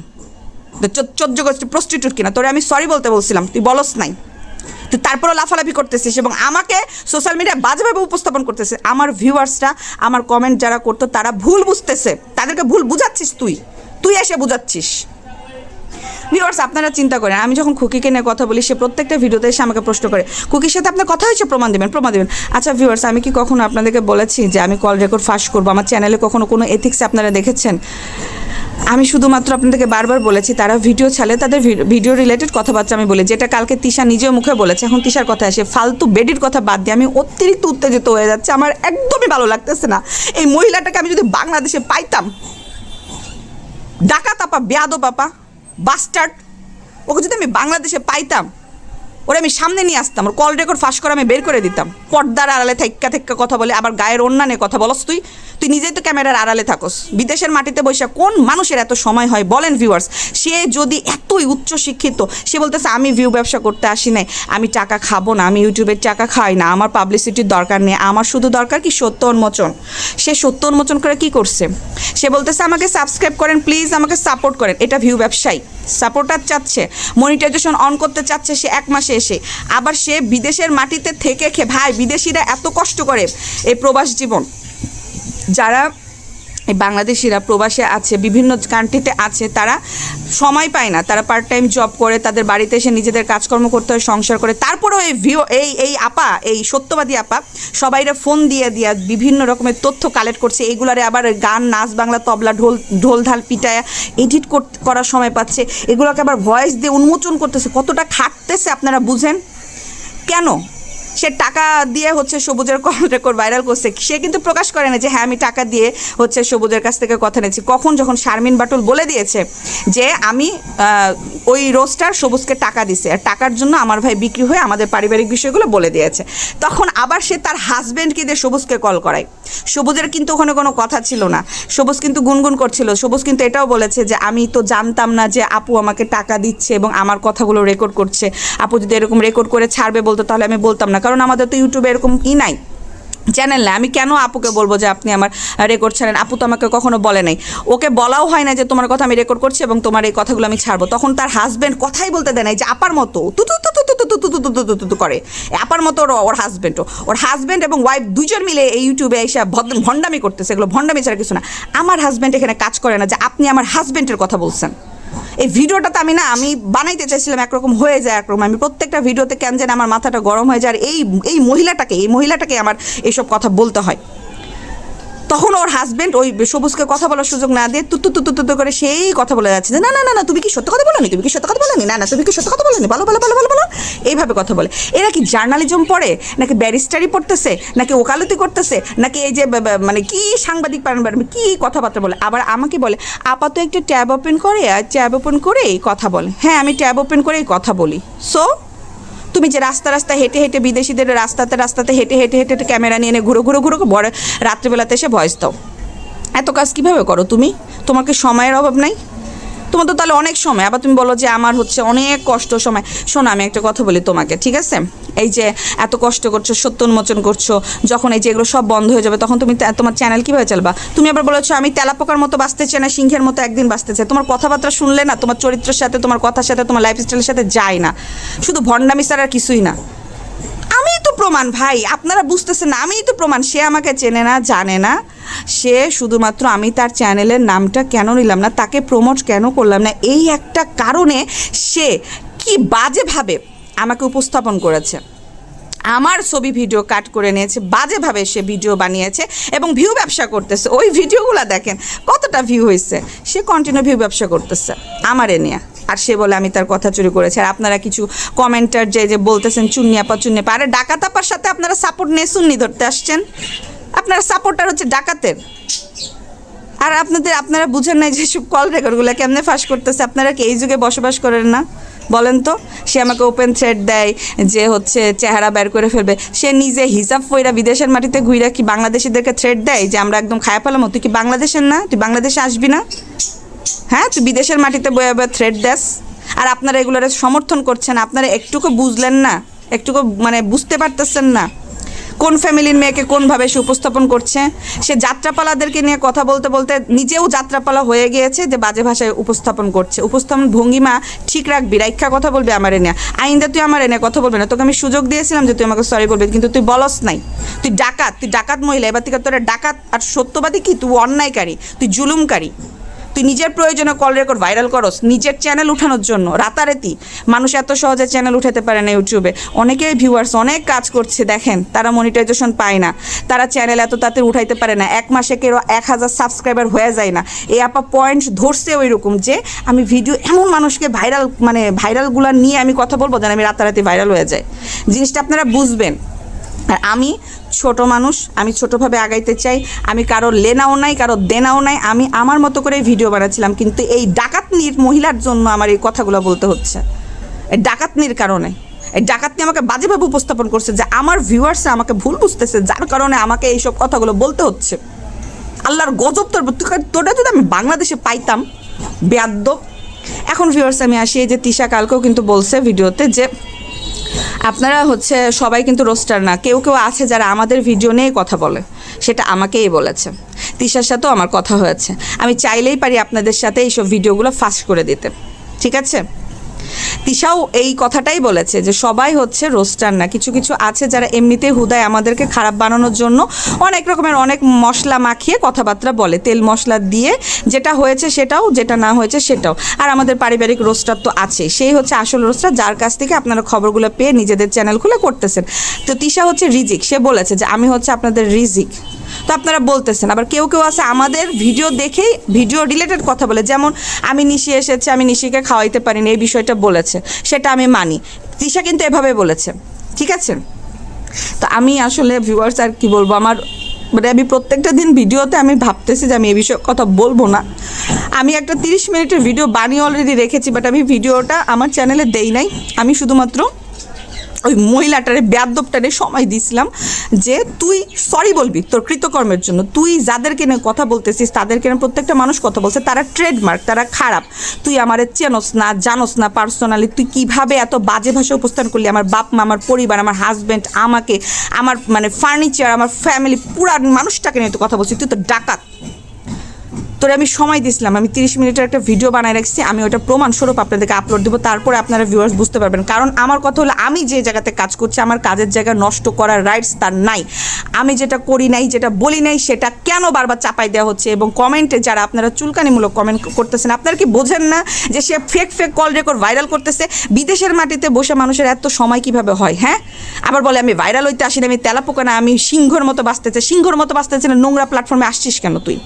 14 গোষ্ঠী প্রস্টিটিউট কিনা। তোরে আমি সরি বলতে বলছিলাম, তুই বলস নাই, তুই তারপরও লাফালাফি করতেছিস এবং আমাকে সোশ্যাল মিডিয়ায় বাজেভাবে উপস্থাপন করতেছে। আমার ভিউয়ার্সরা, আমার কমেন্ট যারা করতো তারা ভুল বুঝতেছে, তাদেরকে ভুল বুঝাচ্ছিস, তুই এসে বুঝাচ্ছিস। ভিউয়ার্স আপনারা চিন্তা করেন, আমি যখন খুকিকে নিয়ে কথা বলি, সে প্রত্যেকটা ভিডিওতে এসে আমাকে প্রশ্ন করে খুকির সাথে আপনার কথা হয়েছে, প্রমাণ দেবেন। আচ্ছা ভিউয়ার্স, আমি কি কখনো আপনাদেরকে বলেছি যে আমি কল রেকর্ড ফাঁস করবো? আমার চ্যানেলে কখনো কোনো এথিক্স আপনারা দেখেছেন? আমি শুধুমাত্র আপনাদেরকে বারবার বলেছি, তারা ভিডিও ছাড়লে তাদের ভিডিও রিলেটেড কথাবার্তা আমি বলি, যেটা কালকে তিশা নিজেও মুখে বলেছে। এখন তিশার কথা আসে, ফালতু বেডির কথা বাদ দিয়ে আমি অতিরিক্ত উত্তেজিত হয়ে যাচ্ছে, আমার একদমই ভালো লাগতেছে না। এই মহিলাটাকে আমি যদি বাংলাদেশে পাইতাম, ডাকাত আপা, বেয়াদব আপা, বাস্টার্ড, ওকে যদি আমি বাংলাদেশে পাইতাম, ওরা আমি সামনে নিয়ে আসতাম, ওর কল রেকর্ড ফাঁস করে আমি বের করে দিতাম। পর্দার আড়ালে থেক্কা কথা বলে, আবার গায়ের অন্যান্য কথা বলস, তুই নিজেই তো ক্যামেরার আড়ালে থাকস। বিদেশের মাটিতে বসে কোন মানুষের এত সময় হয় বলেন ভিউয়ার্স? সে যদি এতই উচ্চ শিক্ষিত, সে বলতেছে আমি ভিউ ব্যবসা করতে আসি নাই, আমি টাকা খাবো না, আমি ইউটিউবের টাকা খাই না, আমার পাবলিসিটির দরকার নেই, আমার শুধু দরকার কি সত্য উন্মোচন। সে সত্য উন্মোচন করে কি করছে? সে বলতেছে আমাকে সাবস্ক্রাইব করেন প্লিজ, আমাকে সাপোর্ট করেন। এটা ভিউ ব্যবসায়ী, সাপোর্টার চাচ্ছে, মনিটাইজেশন অন করতে চাচ্ছে সে 1 মাসে এসে। আবার সে বিদেশের মাটিতে থেকে ভাই, বিদেশিরা এত কষ্ট করে এই প্রবাস জীবন, যারা এই বাংলাদেশিরা প্রবাসে আছে, বিভিন্ন কান্ট্রিতে আছে, তারা সময় পায় না, তারা পার্ট টাইম জব করে, তাদের বাড়িতে এসে নিজেদের কাজকর্ম করতে হয়, সংসার করে। তারপরেও এই আপা, এই সত্যবাদী আপা সবাইরা ফোন দিয়ে বিভিন্ন রকমের তথ্য কালেক্ট করছে, এইগুলারে আবার গান, নাচ, বাংলা, তবলা, ঢোল ঢাল পিটায় এডিট করার সময় পাচ্ছে, এগুলোকে আবার ভয়েস দিয়ে উন্মোচন করতেছে। কতটা খাটতেছে আপনারা বুঝেন? কেন? সে টাকা দিয়ে হচ্ছে সবুজের কল রেকর্ড ভাইরাল করছে, সে কিন্তু প্রকাশ করে না যে হ্যাঁ আমি টাকা দিয়ে হচ্ছে সবুজের কাছ থেকে কথা নিয়েছি। কখন? যখন শারমিন বাটুল বলে দিয়েছে যে আমি ওই রোস্টার সবুজকে টাকা দিছে, আর টাকার জন্য আমার ভাই বিক্রি হয়ে আমাদের পারিবারিক বিষয়গুলো বলে দিয়েছে। তখন আবার সে তার হাজব্যান্ডকে দিয়ে সবুজকে কল করায়। সবুজের কিন্তু ওখানে কোনো কথা ছিল না, সবুজ কিন্তু গুনগুন করছিল। সবুজ কিন্তু এটাও বলেছে যে আমি তো জানতাম না যে আপু আমাকে টাকা দিচ্ছে এবং আমার কথাগুলো রেকর্ড করছে। আপু যদি এরকম রেকর্ড করে ছাড়বে বলতো তাহলে আমি বলতাম না, কারণ আমাদের তো ইউটিউবে এরকম নাই, চ্যানেল না। আমি কেন আপুকে বলবো যে আপনি আমার রেকর্ড ছাড়েন? আপু তো আমাকে কখনো বলে নাই, ওকে বলাও হয় না যে তোমার কথা আমি রেকর্ড করছি এবং তোমার এই কথাগুলো আমি ছাড়বো। তখন তার হাজব্যান্ড কথাই বলতে দেয় নাই, যে আপার মতো তু করে, আপার মতো ওর হাজব্যান্ড এবং ওয়াইফ দুজন মিলে এই ইউটিউবে এসে ভণ্ডামি করতেছে। এগুলো ভণ্ডামি ছাড়া কিছু না। আমার হাজব্যান্ড এখানে কাজ করে না যে আপনি আমার হাজব্যান্ডের কথা বলছেন। এই ভিডিওটাতে আমি বানাইতে চাইছিলাম একরকম, হয়ে যায় একরকম। আমি প্রত্যেকটা ভিডিওতে কেন যেন আমার মাথাটা গরম হয়ে যায়, আর এই মহিলাটাকে আমার এইসব কথা বলতে হয়। তখন ওর হাজব্যান্ড ওই সবুজকে কথা বলার সুযোগ না দিয়ে তুতু করে সেই কথা বলে যাচ্ছে যে না না না না তুমি কি সত্য কথা বলোনি, তুমি কি সত্য কথা বলোনি, না না তুমি কি সত্য কথা বলোনি, বলো বলো বলো বলো বলো, এইভাবে কথা বলে। এরা কি জার্নালিজম পড়ে, নাকি ব্যারিস্টারি পড়তেছে, নাকি ওকালতি করতেছে, নাকি এই যে মানে কি সাংবাদিক কি কথাবার্তা বলে? আবার আমাকে বলে আপাতত একটু ট্যাব ওপেন করে, আর ট্যাব ওপেন করেই কথা বলে। হ্যাঁ আমি ট্যাব ওপেন করেই কথা বলি। সো তুমি যে রাস্তায় হেঁটে বিদেশিদের রাস্তাতে হেঁটে ক্যামেরা নিয়ে এনে ঘুরো বড় রাত্রিবেলাতে এসে ভয়েস দাও, এত কাজ কীভাবে করো তুমি? তোমার কি সময়ের অভাব নাই? তোমার তো তাহলে অনেক সময়। আবার তুমি বলো যে আমার হচ্ছে অনেক কষ্ট সময়। শোনো আমি একটা কথা বলি তোমাকে, ঠিক আছে? এই যে এত কষ্ট করছো, সত্য উন্মোচন করছো, যখন এই যে এগুলো সব বন্ধ হয়ে যাবে তখন তুমি তোমার চ্যানেল কীভাবে চালবা? তুমি আবার বলেছো আমি তেলাপোকার মতো বাঁচতে চাই না, সিংহের মতো একদিন বাঁচতে চাই। তোমার কথাবার্তা শুনলে না তোমার চরিত্রের সাথে, তোমার কথার সাথে, তোমার লাইফস্টাইলের সাথে যায় না। শুধু ভণ্ডামি ছাড়া আর কিছুই না। আমিই তো প্রমাণ ভাই, আপনারা বুঝতেছেন না? আমিই তো প্রমাণ। সে আমাকে চেনে না, জানে না। সে শুধুমাত্র আমি তার চ্যানেলের নামটা কেন নিলাম না, তাকে প্রমোট কেন করলাম না, এই একটা কারণে সে কি বাজেভাবে আমাকে উপস্থাপন করেছে। আমার ছবি ভিডিও কাট করে নিয়েছে, বাজেভাবে সে ভিডিও বানিয়েছে এবং ভিউ ব্যবসা করতেছে। ওই ভিডিওগুলো দেখেন কতটা ভিউ হয়েছে। সে কন্টিনিউ ভিউ ব্যবসা করতেছে আমার এ নিয়ে, আর সে বলে আমি তার কথা চুরি করেছি। আর আপনারা কিছু কমেন্টার যে বলতেছেন চুন্নি আপা, আরে ডাকাত আপার সাথে আপনারা সাপোর্ট নিয়ে সুন্নি ধরতে আসছেন। আপনারা সাপোর্টার হচ্ছে ডাকাতের। আর আপনারা বুঝেন না যে সব কল রেকর্ডগুলো কেমনে ফাঁস করতেছে। আপনারা কি এই যুগে বসবাস করেন না? বলেন তো। সে আমাকে ওপেন থ্রেড দেয় যে হচ্ছে চেহারা বের করে ফেলবে। সে নিজে হিসাব কইরা বিদেশের মাটিতে ঘুইরা কি বাংলাদেশিদেরকে থ্রেড দেয় যে আমরা একদম খায়া ফেলাম? তুই কি বাংলাদেশের না? তুই বাংলাদেশে আসবি না? হ্যাঁ, তুই বিদেশের মাটিতে বয়ে বয়ে থ্রেড দেস। আর আপনারা এগুলোর সমর্থন করছেন। আপনারা একটুকু বুঝলেন না, একটুকু মানে বুঝতে পারতেছেন না কোন ফ্যামিলির মেয়েকে কোনভাবে সে উপস্থাপন করছে। সে যাত্রাপালাদেরকে নিয়ে কথা বলতে বলতে নিজেও যাত্রাপালা হয়ে গিয়েছে, যে বাজে ভাষায় উপস্থাপন করছে। উপস্থাপন ভঙ্গিমা ঠিক রাখবি, রাইখা কথা বলবি আমার এনে। আইন্দা তুই আমার এনে কথা বলবি না। তোকে আমি সুযোগ দিয়েছিলাম যে তুই আমাকে সরি বলবি, কিন্তু তুই বলস নাই। তুই ডাকাত মহিলা। এবার থেকে তোরা ডাকাত আর সত্যবাদী কি? তুই অন্যায়কারী, তুই জুলুমকারী। তুই নিজের প্রয়োজনে কল রেকর্ড ভাইরাল করস নিজের চ্যানেল উঠানোর জন্য। রাতারাতি মানুষ এত সহজে চ্যানেল উঠাতে পারে না ইউটিউবে। অনেকেই ভিউয়ার্স অনেক কাজ করছে, দেখেন তারা মনিটাইজেশন পায় না, তারা চ্যানেল এত তাড়াতাড়ি উঠাইতে পারে না। 1 মাসে কেউ 1000 সাবস্ক্রাইবার হয়ে যায় না। এই আপা পয়েন্ট ধরছে ওই রকম যে আমি ভিডিও এমন মানুষকে ভাইরালগুলো নিয়ে আমি কথা বলবো যেন আমি রাতারাতি ভাইরাল হয়ে যায়। জিনিসটা আপনারা বুঝবেন। আর আমি ছোট মানুষ, আমি ছোটোভাবে আগাইতে চাই। আমি কারোর লেনাও নাই, কারোর দেনাও নাই। আমি আমার মতো করে ভিডিও বানাচ্ছিলাম, কিন্তু এই ডাকাতনির মহিলার জন্য আমার এই কথাগুলো বলতে হচ্ছে। এই ডাকাতনির কারণে, এই ডাকাতনি আমাকে বাজেভাবে উপস্থাপন করছে যে আমার ভিউয়ার্সরা আমাকে ভুল বুঝতেছে, যার কারণে আমাকে এইসব কথাগুলো বলতে হচ্ছে। আল্লাহর গজব তোটা যদি আমি বাংলাদেশে পাইতাম বেয়াদ্দব। এখন ভিউয়ার্স আমি আসি, এই যে তিশা কালকেও কিন্তু বলছে ভিডিওতে যে আপনারা হচ্ছে সবাই কিন্তু রোস্টার না, কেউ আছে যারা আমাদের ভিডিও নিয়ে কথা বলে। সেটা আমাকেই বলেছে। তিশার সাথেও আমার কথা হয়েছে। আমি চাইলেই পারি আপনাদের সাথে এইসব ভিডিওগুলো ফাস্ট করে দিতে, ঠিক আছে? তিশাও এই কথাটাই বলেছে যে সবাই হচ্ছে রোস্টার না, কিছু কিছু আছে যারা এমনিতেই হুদায় আমাদেরকে খারাপ বানানোর জন্য অনেক রকমের অনেক মশলা মাখিয়ে কথাবার্তা বলে, তেল মশলা দিয়ে, যেটা হয়েছে সেটাও, যেটা না হয়েছে সেটাও। আর আমাদের পারিবারিক রোস্টার তো আছে, সেই হচ্ছে আসল রোস্টার, যার কাছ থেকে আপনারা খবরগুলো পেয়ে নিজেদের চ্যানেল খুলে করতেছেন। তো তিশা হচ্ছে রিজিক, সে বলেছে যে আমি হচ্ছে আপনাদের রিজিক। তো আপনারা বলতেছেন, আবার কেউ কেউ আছে আমাদের ভিডিও দেখেই ভিডিও রিলেটেড কথা বলে, যেমন আমি নিশি এসেছে, আমি নিশিকে খাওয়াইতে পারিনি, এই বিষয়টা বলেছে, সেটা আমি মানি। তিশা কিন্তু এভাবে বলেছে, ঠিক আছে? তো আমি আসলে ভিউয়ার্স আর কি বলবো, আমার মানে আমি প্রত্যেকটা দিন ভিডিওতে আমি ভাবতেছি যে আমি এই বিষয়ে কথা বলবো না। আমি একটা 30 মিনিটের ভিডিও বানিয়ে অলরেডি রেখেছি, বাট আমি ভিডিওটা আমার চ্যানেলে দেই নাই। আমি শুধুমাত্র ওই মহিলাটারে বেয়াদবটারে সময় দিছিলাম যে তুই সরি বলবি তোর কৃতকর্মের জন্য। তুই যাদেরকে নিয়ে কথা বলতেছিস তাদেরকে নিয়ে প্রত্যেকটা মানুষ কথা বলছে, তারা ট্রেডমার্ক, তারা খারাপ। তুই আমারে চেনস না, জানোস না পার্সোনালি, তুই কিভাবে এত বাজে ভাষা উপস্থান করলি আমার বাপ মা, আমার পরিবার, আমার হাজব্যান্ড, আমাকে, আমার মানে ফার্নিচার, আমার ফ্যামিলি, পুরা মানুষটাকে নিয়ে তো কথা বলছিস, তুই তো ডাকাত। তোরে আমি সময় দিয়েছিলাম, আমি 30 মিনিটের একটা ভিডিও বানায় রাখছি, আমি ওটা প্রমাণস্বরূপ আপনাদেরকে আপলোড দেবো, তারপরে আপনারা ভিউয়ার্স বুঝতে পারবেন। কারণ আমার কথা হলো, আমি যে জায়গাতে কাজ করছি, আমার কাজের জায়গা নষ্ট করার রাইটস তার নাই। আমি যেটা করি নাই, যেটা বলি নাই, সেটা কেন বারবার চাপাই দেওয়া হচ্ছে? এবং কমেন্টে যারা আপনারা চুলকানিমূলক কমেন্ট করতেছেন, আপনারা কি বোঝেন না যে সে fake fake call record viral করতেছে? বিদেশের মাটিতে বসে মানুষের এত সময় কিভাবে হয়? হ্যাঁ, আবার বলে আমি ভাইরাল হইতে আসি না, আমি তেলাপোকা না, আমি সিংহর মতো বাঁচতেছে। সিংহর মতো বাঁচতেছে না, নোংরা প্ল্যাটফর্মে আসছিস কেন? তুই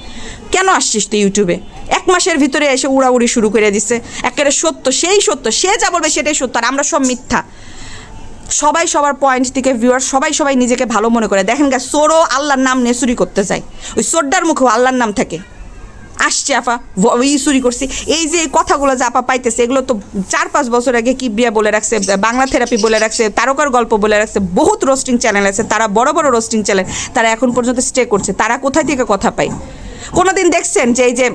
কেন আসছিস তুই ইউটিউবে? 1 মাসের ভিতরে এসে উড়াউড়ি শুরু করে দিছে। একেবারে সত্য, সেই সত্য, সে যা বলবে সেটাই সত্য, আর আমরা সব মিথ্যা। সবাই সবার পয়েন্ট থেকে ভিউয়ার, সবাই নিজেকে ভালো মনে করে। দেখেন গা, সোরও আল্লাহর নাম নিয়ে চুরি করতে যায়, ওই সোরটার মুখেও আল্লাহর নাম থাকে। আসছে আপা চুরি করছি, এই যে কথাগুলো যে আপা পাইতেছে, এগুলো তো 4-5 বছর আগে কিবরিয়া বলে রাখছে, বাংলা থেরাপি বলে রাখছে, তারকার গল্প বলে রাখছে, বহুত রোস্টিং চ্যানেল আছে, তারা বড় বড় রোস্টিং চ্যানেল, তারা এখন পর্যন্ত স্টে করছে। তারা কোথায় থেকে কথা পায়? কোনোদিন দেখছেন যে এই যে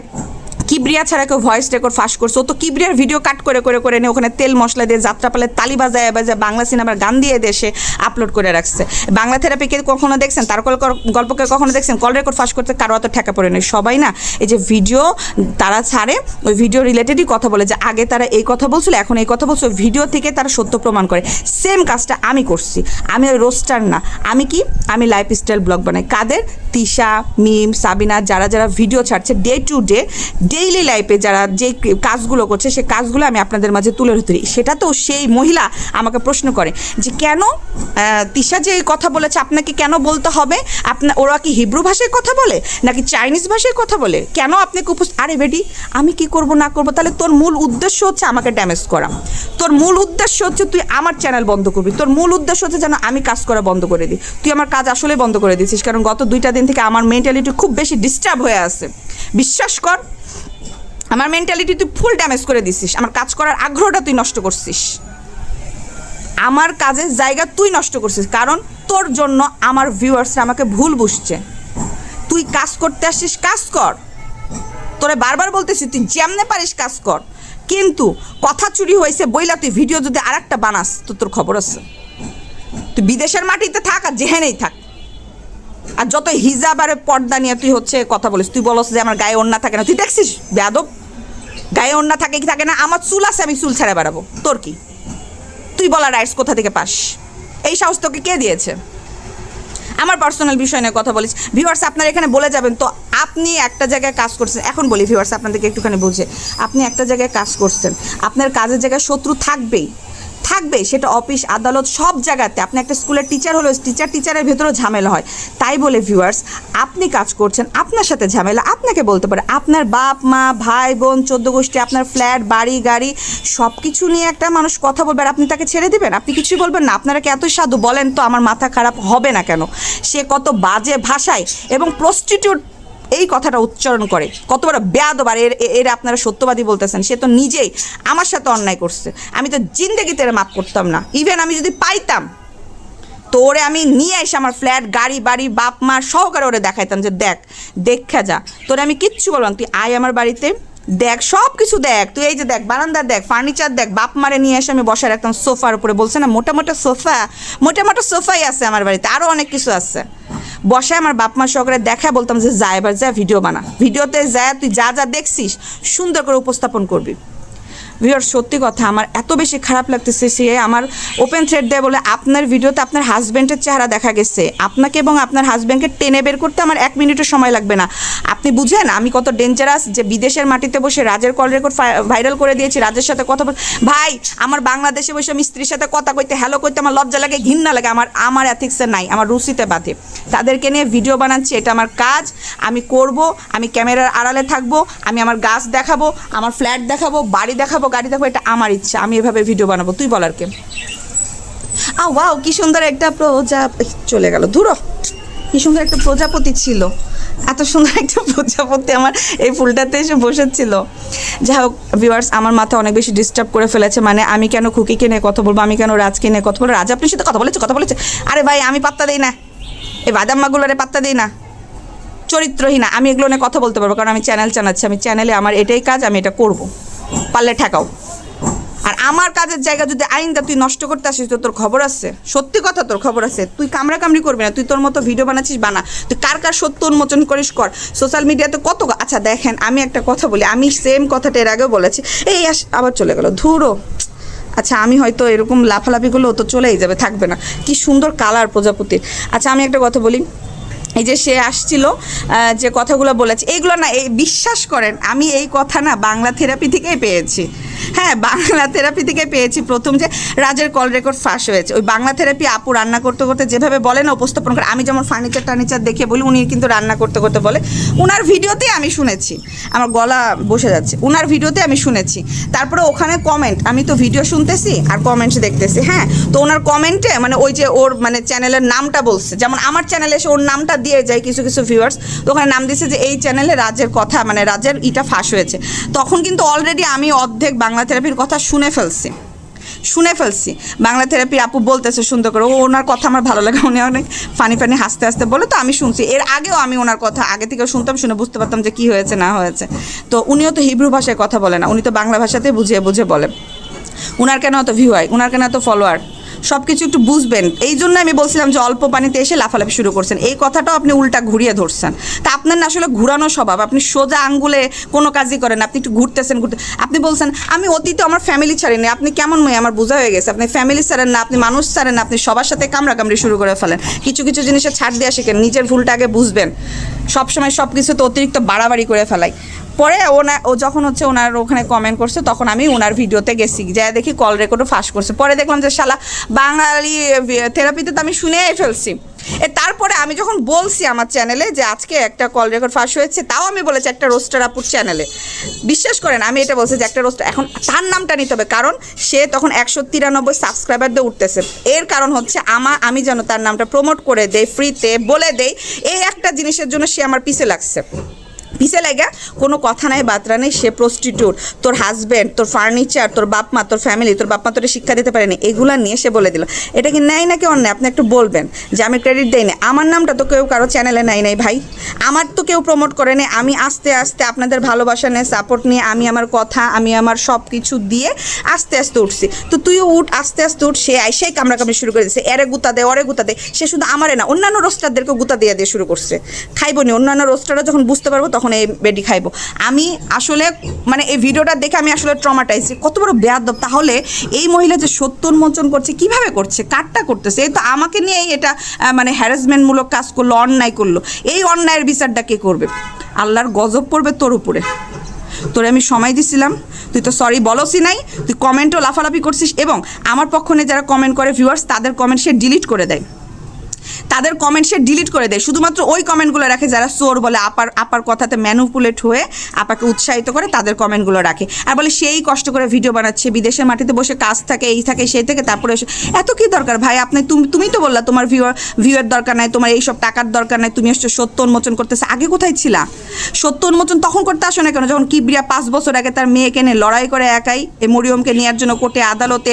কিবরিয়া ছাড়া কেউ ভয়েস রেকর্ড ফাঁস করছে? ও তো কিবরিয়ার ভিডিও কাট করে করে করে নিয়ে ওখানে তেল মশলা দিয়ে যাত্রাপালে তালি বাজায় বাজায় বাংলা সিনেমার গান দিয়ে দেশে আপলোড করে রাখছে। বাংলা থেরাপিকে কখনো দেখছেন? তার গল্পকে কখনো দেখছেন কল রেকর্ড ফাঁস করতে? কারো অত ঠেকা পড়ে নেই। সবাই না এই যে ভিডিও তারা ছাড়ে, ওই ভিডিও রিলেটেডই কথা বলে, যে আগে তারা এই কথা বলছিল, এখন এই কথা বলছে, ভিডিও থেকে তারা সত্য প্রমাণ করে। সেম কাজটা আমি করছি। আমি ওই রোস্টার না, আমি কি, আমি লাইফস্টাইল ব্লগ বানাই। কাদের? তিশা, মিম, সাবিনা, যারা যারা ভিডিও ছাড়ছে ডে টু ডে, ডেইলি লাইফে যারা যে কাজগুলো করছে, সে কাজগুলো আমি আপনাদের মাঝে তুলে ধরি। সেটা তো সেই মহিলা আমাকে প্রশ্ন করে যে কেন তিশা যে এই কথা বলেছে আপনাকে কেন বলতে হবে? ওরা কি হিব্রু ভাষায় কথা বলে নাকি চাইনিজ ভাষায় কথা বলে? কেন আপনাকে আরে বেটি, আমি কি করব না করব? তাহলে তোর মূল উদ্দেশ্য হচ্ছে আমাকে ড্যামেজ করা, তোর মূল উদ্দেশ্য হচ্ছে তুই আমার চ্যানেল বন্ধ করবি, তোর মূল উদ্দেশ্য হচ্ছে যেন আমি কাজ করা বন্ধ করে দিই। তুই আমার কাজ আসলে বন্ধ করে দিচ্ছিস, কারণ গত 2টা দিন থেকে আমার মেন্টালিটি খুব বেশি ডিস্টার্ব হয়ে আছে। বিশ্বাস কর, আমার মেন্টালিটি তুই ফুল ড্যামেজ করে দিছিস, আমার কাজ করার আগ্রহটা তুই নষ্ট করছিস, আমার কাজের জায়গা তুই নষ্ট করছিস। কারণ তোর জন্য আমার ভিউয়ার্সরা আমাকে ভুল বুঝছে। তুই কাজ করতে আসছিস, কাজ কর, তোরে বারবার বলতেছি তুই যেমনে পারিস কাজ কর, কিন্তু কথা চুরি হয়েছে বইলা তুই ভিডিও যদি আরেকটা বানাস তো তোর খবর আছে। তুই বিদেশের মাটিতে থাক আর যেখানেই থাক, আর যত হিজাব আর পর্দা নিয়ে তুই হচ্ছে কথা বলিস, তুই বলস যে আমার গায়ে ওড়না থাকে না। তুই দেখছিস বেয়াদব, গায়ে ওড়না থাকে কি থাকে না? আমার চুল আছে, আমি চুল ছেড়ে বেড়াবো, তোর কি? তুই বলার রাইটস কোথা থেকে পাস? এই সাহস তোকে কে দিয়েছে? আমার পার্সোনাল বিষয় নিয়ে কথা বলিস। ভিউয়ার্স আপনারা এখানে বলে যাবেন, তো আপনি একটা জায়গায় কাজ করছেন, এখন বলি ভিউয়ার্স আপনাদেরকে একটুখানি বুঝে, আপনি একটা জায়গায় কাজ করছেন, আপনার কাজের জায়গায় শত্রু থাকবেই, থাকবে, সেটা অফিস আদালত সব জায়গাতে। আপনি একটা স্কুলের টিচার হলেও টিচারের ভেতরেও ঝামেলা হয়। তাই বলে ভিউয়ার্স, আপনি কাজ করছেন, আপনার সাথে ঝামেলা আপনাকে বলতে পারে, আপনার বাপ মা ভাই বোন 14 গোষ্ঠী, আপনার ফ্ল্যাট বাড়ি গাড়ি সব কিছু নিয়ে একটা মানুষ কথা বলবে, আর আপনি তাকে ছেড়ে দেবেন? আপনি কিছুই বলবেন না? আপনারা কি এত সাধু? বলেন তো, আমার মাথা খারাপ হবে না কেন? সে কত বাজে ভাষায় এবং প্রস্টিটিউট এই কথাটা উচ্চারণ করে, কত বড় বেয়াদব। আর এর আপনারা সত্যবাদী বলতেছেন, সে তো নিজেই আমার সাথে অন্যায় করছে। আমি তো জিন্দেগিতে এর মাফ করতাম না। ইভেন আমি যদি পাইতাম তো ওরে আমি নিয়ে এসে আমার ফ্ল্যাট গাড়ি বাড়ি বাপ মার সহকারে ওরে দেখাইতাম যে দেখ, দেখা যা, তোরে আমি কিচ্ছু বললাম, তুই আয় আমার বাড়িতে, দেখ সব কিছু দেখ, তুই এই যে দেখ বারান্দা দেখ, ফার্নিচার দেখ, বাপ মারে নিয়ে এসে আমি বসার একদম সোফার উপরে, বলছে না মোটা মোটা সোফাই আছে আমার বাড়িতে, আরও অনেক কিছু আছে, বসায় আমার বাপ মা সহকারে দেখা, বলতাম যে যা এবার যা ভিডিও বানা, ভিডিওতে যা তুই যা যা দেখছিস সুন্দর করে উপস্থাপন করবি। ভিউয়ার সত্যি কথা আমার এত বেশি খারাপ লাগতেছে, সে আমার ওপেন থ্রেড দেয় বলে আপনার ভিডিওতে আপনার হাজব্যান্ডের চেহারা দেখা গেছে, আপনাকে এবং আপনার হাজব্যান্ডকে টেনে বের করতে আমার 1 মিনিটও সময় লাগবে না। আপনি বুঝেন আমি কত ডেঞ্জারাস, যে বিদেশের মাটিতে বসে রাজের কল রেকর্ড ভাইরাল করে দিয়েছি, রাজের সাথে কথা বল। ভাই আমার বাংলাদেশে বসে আমি স্ত্রীর সাথে কথা কইতে, হ্যালো কইতে আমার লজ্জা লাগে, ঘৃণা লাগে, আমার এথিক্সে নাই, আমার রুচিতে বাধে। তাদেরকে নিয়ে ভিডিও বানাচ্ছি, এটা আমার কাজ, আমি করব, আমি ক্যামেরার আড়ালে থাকবো, আমি আমার গাছ দেখাবো, আমার ফ্ল্যাট দেখাবো, বাড়ি দেখাবো, গাড়ি দেখাবো, এটা আমার ইচ্ছা, আমি এভাবে ভিডিও বানাবো। তুই বলার কে? ওয়াও কি সুন্দর একটা চলে গেল ধুরো, কি সুন্দর একটা প্রজাপতি ছিল, এত সুন্দর একটা প্রজাপতি আমার এই ফুলটাতে এসে বসেছিল। যাই হোক ভিউয়ার্স, আমার মাথা অনেক বেশি ডিস্টার্ব করে ফেলেছে, মানে আমি কেন খুকিকে নিয়ে কথা বলবো, আমি কেন রাজকে নিয়ে কথা বলবো, রাজ আপনার সাথে কথা বলেছে। আরে ভাই আমি পাত্তা দিই না, এই বাদাম্মাগুলোরে পাত্তা দিই না, চরিত্রহীনা। আমি এগুলো নিয়ে কথা বলতে পারবো কারণ আমি চ্যানেল চালাচ্ছি, আমি চ্যানেলে আমার এটাই কাজ, আমি এটা করব, পারলে ঠেকাও। আর আমার কাজের জায়গা যদি আইনটা তুই নষ্ট করতে আসিস তো তোর খবর আছে, সত্যি কথা তোর খবর আছে। তুই কামড়ি করবি না, তুই তোর মতো ভিডিও বানাচ্ছিস বানা, তুই কার সত্য উন্মোচন করিস কর, সোশ্যাল মিডিয়াতে কত। আচ্ছা দেখেন আমি একটা কথা বলি, আমি সেম কথাটা এর আগেও বলেছি, এই আবার চলে গেল ধুরো। আচ্ছা আমি হয়তো এরকম লাফালাফিগুলো তো চলেই যাবে, থাকবে না। কি সুন্দর কালার প্রজাপতির। আচ্ছা আমি একটা কথা বলি, এই যে সে আসছিল যে কথাগুলো বলেছে এইগুলো না, এই বিশ্বাস করেন আমি এই কথা না বাংলা থেরাপি থেকেই পেয়েছি। হ্যাঁ বাংলা থেরাপি থেকে পেয়েছি। প্রথম যে রাজের কল রেকর্ড ফাঁস হয়েছে, ওই বাংলা থেরাপি আপু রান্না করতে করতে যেভাবে বলে না উপস্থাপন করে, আমি যেমন ফার্নিচার দেখে বলি, উনি কিন্তু রান্না করতে করতে বলে। ওনার ভিডিওতেই আমি শুনেছি, আমার গলা বসে যাচ্ছে, ওনার ভিডিওতে আমি শুনেছি। তারপরে ওখানে কমেন্ট, আমি তো ভিডিও শুনতেছি আর কমেন্টস দেখতেছি। হ্যাঁ তো ওনার কমেন্টে মানে ওই যে ওর মানে চ্যানেলের নামটা বলছে, যেমন আমার চ্যানেলে এসে ওর নামটা দিয়ে যায় কিছু ভিউয়ার্স, তো ওখানে নাম দিচ্ছে যে এই চ্যানেলে রাজের কথা মানে রাজের ইটা ফাঁস হয়েছে। তখন কিন্তু অলরেডি আমি অর্ধেক বাংলা থেরাপির কথা শুনে ফেলছি। বাংলা থেরাপি আপু বলতেছে সুন্দর করে, ওনার কথা আমার ভালো লাগে, উনি অনেক ফানি হাসতে বলে, তো আমি শুনছি। এর আগেও আমি ওনার কথা আগে থেকে শুনতাম, শুনে বুঝতে পারতাম যে কী হয়েছে না হয়েছে। তো উনিও তো হিব্রু ভাষায় কথা বলে না, উনি তো বাংলা ভাষাতে বুঝিয়ে বলে। উনার কেন এত ভিউ হয়, উনার কেন এত ফলোয়ার, সব কিছু একটু বুঝবেন। এই জন্য আমি বলছিলাম যে অল্প পানিতে এসে লাফালাফি শুরু করছেন, এই কথাটাও আপনি উল্টা ঘুরিয়ে ধরছেন। তা আপনার না আসলে ঘুরানো স্বভাব, আপনি সোজা আঙ্গুলে কোনো কাজই করেন, আপনি একটু ঘুরতেছেন। আপনি বলছেন আমি অতীতে আমার ফ্যামিলি ছাড়িনি, আপনি কেমন মেয়ে আমার বোঝা হয়ে গেছে, আপনি ফ্যামিলি ছাড়েন না, আপনি মানুষ ছাড়েন না, আপনি সবার সাথে কামড়ি শুরু করে ফেলেন। কিছু জিনিসে ছাড় দিয়ে শিখেন, নিজের ভুলটা আগে বুঝবেন। সবসময় সব কিছু তো অতিরিক্ত বাড়াবাড়ি করে ফেলাই। পরে ও যখন হচ্ছে ওনার ওখানে কমেন্ট করছে, তখন আমি ওনার ভিডিওতে গেছি, যা দেখি কল রেকর্ডও ফাঁস করছে। পরে দেখলাম যে শালা বাঙালি থেরাপিতে তো আমি শুনেই ফেলছি। তারপরে আমি যখন বলছি আমার চ্যানেলে যে আজকে একটা কল রেকর্ড ফাঁস হয়েছে, তাও আমি বলেছি একটা রোস্টার আপুর চ্যানেলে, বিশ্বাস করেন আমি এটা বলছি যে একটা রোস্টার, এখন তার নামটা নিতে হবে কারণ সে তখন 193 সাবস্ক্রাইবার দিয়ে উঠতেছে। এর কারণ হচ্ছে আমি যেন তার নামটা প্রমোট করে দেই, ফ্রিতে বলে দেই, এই একটা জিনিসের জন্য সে আমার পিছে লাগছে। পিছে লাগা কোনো কথা নাই বাতরা নেই, সে প্রস্টিটিউট, তোর হাজব্যান্ড, তোর ফার্নিচার, তোর বাপ মা, তোর ফ্যামিলি, তোর বাপ মা তোর শিক্ষা দিতে পারেনি, এগুলো নিয়ে সে বলে দিল। এটা কি ন্যায় নাকি অন্যায়? আপনি একটু বলবেন যে আমি ক্রেডিট দেই না, আমার নামটা তো কেউ কারো চ্যানেলে নাই ভাই, আমার তো কেউ প্রমোট করে নেই। আমি আস্তে আস্তে আপনাদের ভালোবাসা নিয়ে সাপোর্ট নিয়ে আমি আমার কথা, আমি আমার সব কিছু দিয়ে আস্তে উঠছি। তো তুইও আস্তে উঠ। সে আইসাই কামড়ি শুরু করে দিচ্ছে, এরে গুতা দে, ওরে গুতা দে। সে শুধু আমারে না, অন্যান্য রোস্টারদেরকেও গুতা দিয়ে শুরু করছে। খাইব নি, অন্যান্য রোস্টাররা যখন বুঝতে পারবো তখন এই বেডি খাইবো। আমি আসলে মানে এই ভিডিওটা দেখে আমি আসলে ট্রমাটাইজ, কত বড় বেয়াদব। তাহলে এই মহিলা যে সত্য উন্মোচন করছে, কিভাবে করছে, কারটা করতেছে? এই তো আমাকে নিয়েই এটা মানে হ্যারাসমেন্টমূলক কাজ করলো, অন্যায় করলো। এই অন্যায়ের বিচারটা কে করবে? আল্লাহর গজব পড়বে তোর উপরে। তোরে আমি সময় দিছিলাম, তুই তো সরি বলসই নাই, তুই কমেন্টও লাফালাফি করছিস, এবং আমার পক্ষ নিয়ে যারা কমেন্ট করে ভিউয়ার্স, তাদের কমেন্ট সে ডিলিট করে দেয়, শুধুমাত্র ওই কমেন্টগুলো রাখে যারা চোর বলে, আপার কথাতে ম্যানুপুলেট হয়ে আপাকে উৎসাহিত করে, তাদের কমেন্টগুলো রাখে। আর বলে সেই কষ্ট করে ভিডিও বানাচ্ছে, বিদেশের মাটিতে বসে কাজ থাকে, এই থাকে সেই থেকে, তারপরে এত কি দরকার ভাই? আপনি তুমি তো বললা তোমার ভিউয়ের দরকার নাই, তোমার এইসব টাকার দরকার নাই, তুমি এসছো সত্য উন্মোচন করতেছে। আগে কোথায় ছিলা? সত্য উন্মোচন তখন করতে আসো না কেন, যখন কিবরিয়া 5 বছর আগে তার মেয়েকে নিয়ে লড়াই করে একাই, এই মরিয়মকে নেওয়ার জন্য কোর্টে, আদালতে,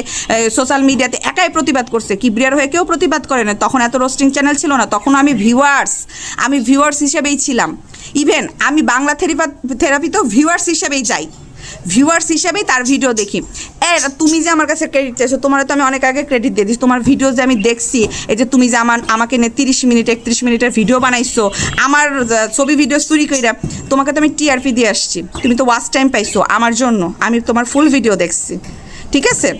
সোশ্যাল মিডিয়াতে একাই প্রতিবাদ করছে। কিবরিয়ার হয়ে কেউ প্রতিবাদ করে না, তখন এত রোস্টিং চ্যানেল ছিল না, তখন আমি ভিউয়ার্স হিসেবেই ছিলাম। ইভেন আমি বাংলা থেরাপিতেও ভিউয়ার্স হিসেবেই যাই, ভিউয়ার্স হিসাবেই তার ভিডিও দেখি। তুমি যে আমার কাছে ক্রেডিট চাইছো, তোমার তো আমি অনেক আগে ক্রেডিট দিয়ে দিচ্ছি। তোমার ভিডিও যে আমি দেখছি, এই যে তুমি যে আমাকে নিয়ে 30 মিনিট 31 মিনিটের ভিডিও বানাইছো, আমার ছবি ভিডিও চুরি কইরা, তোমাকে তো আমি টিআরপি দিয়ে আসছি, তুমি তো ওয়াচ টাইম পাইছো আমার জন্য, আমি তোমার ফুল ভিডিও দেখছি, ঠিক আছে,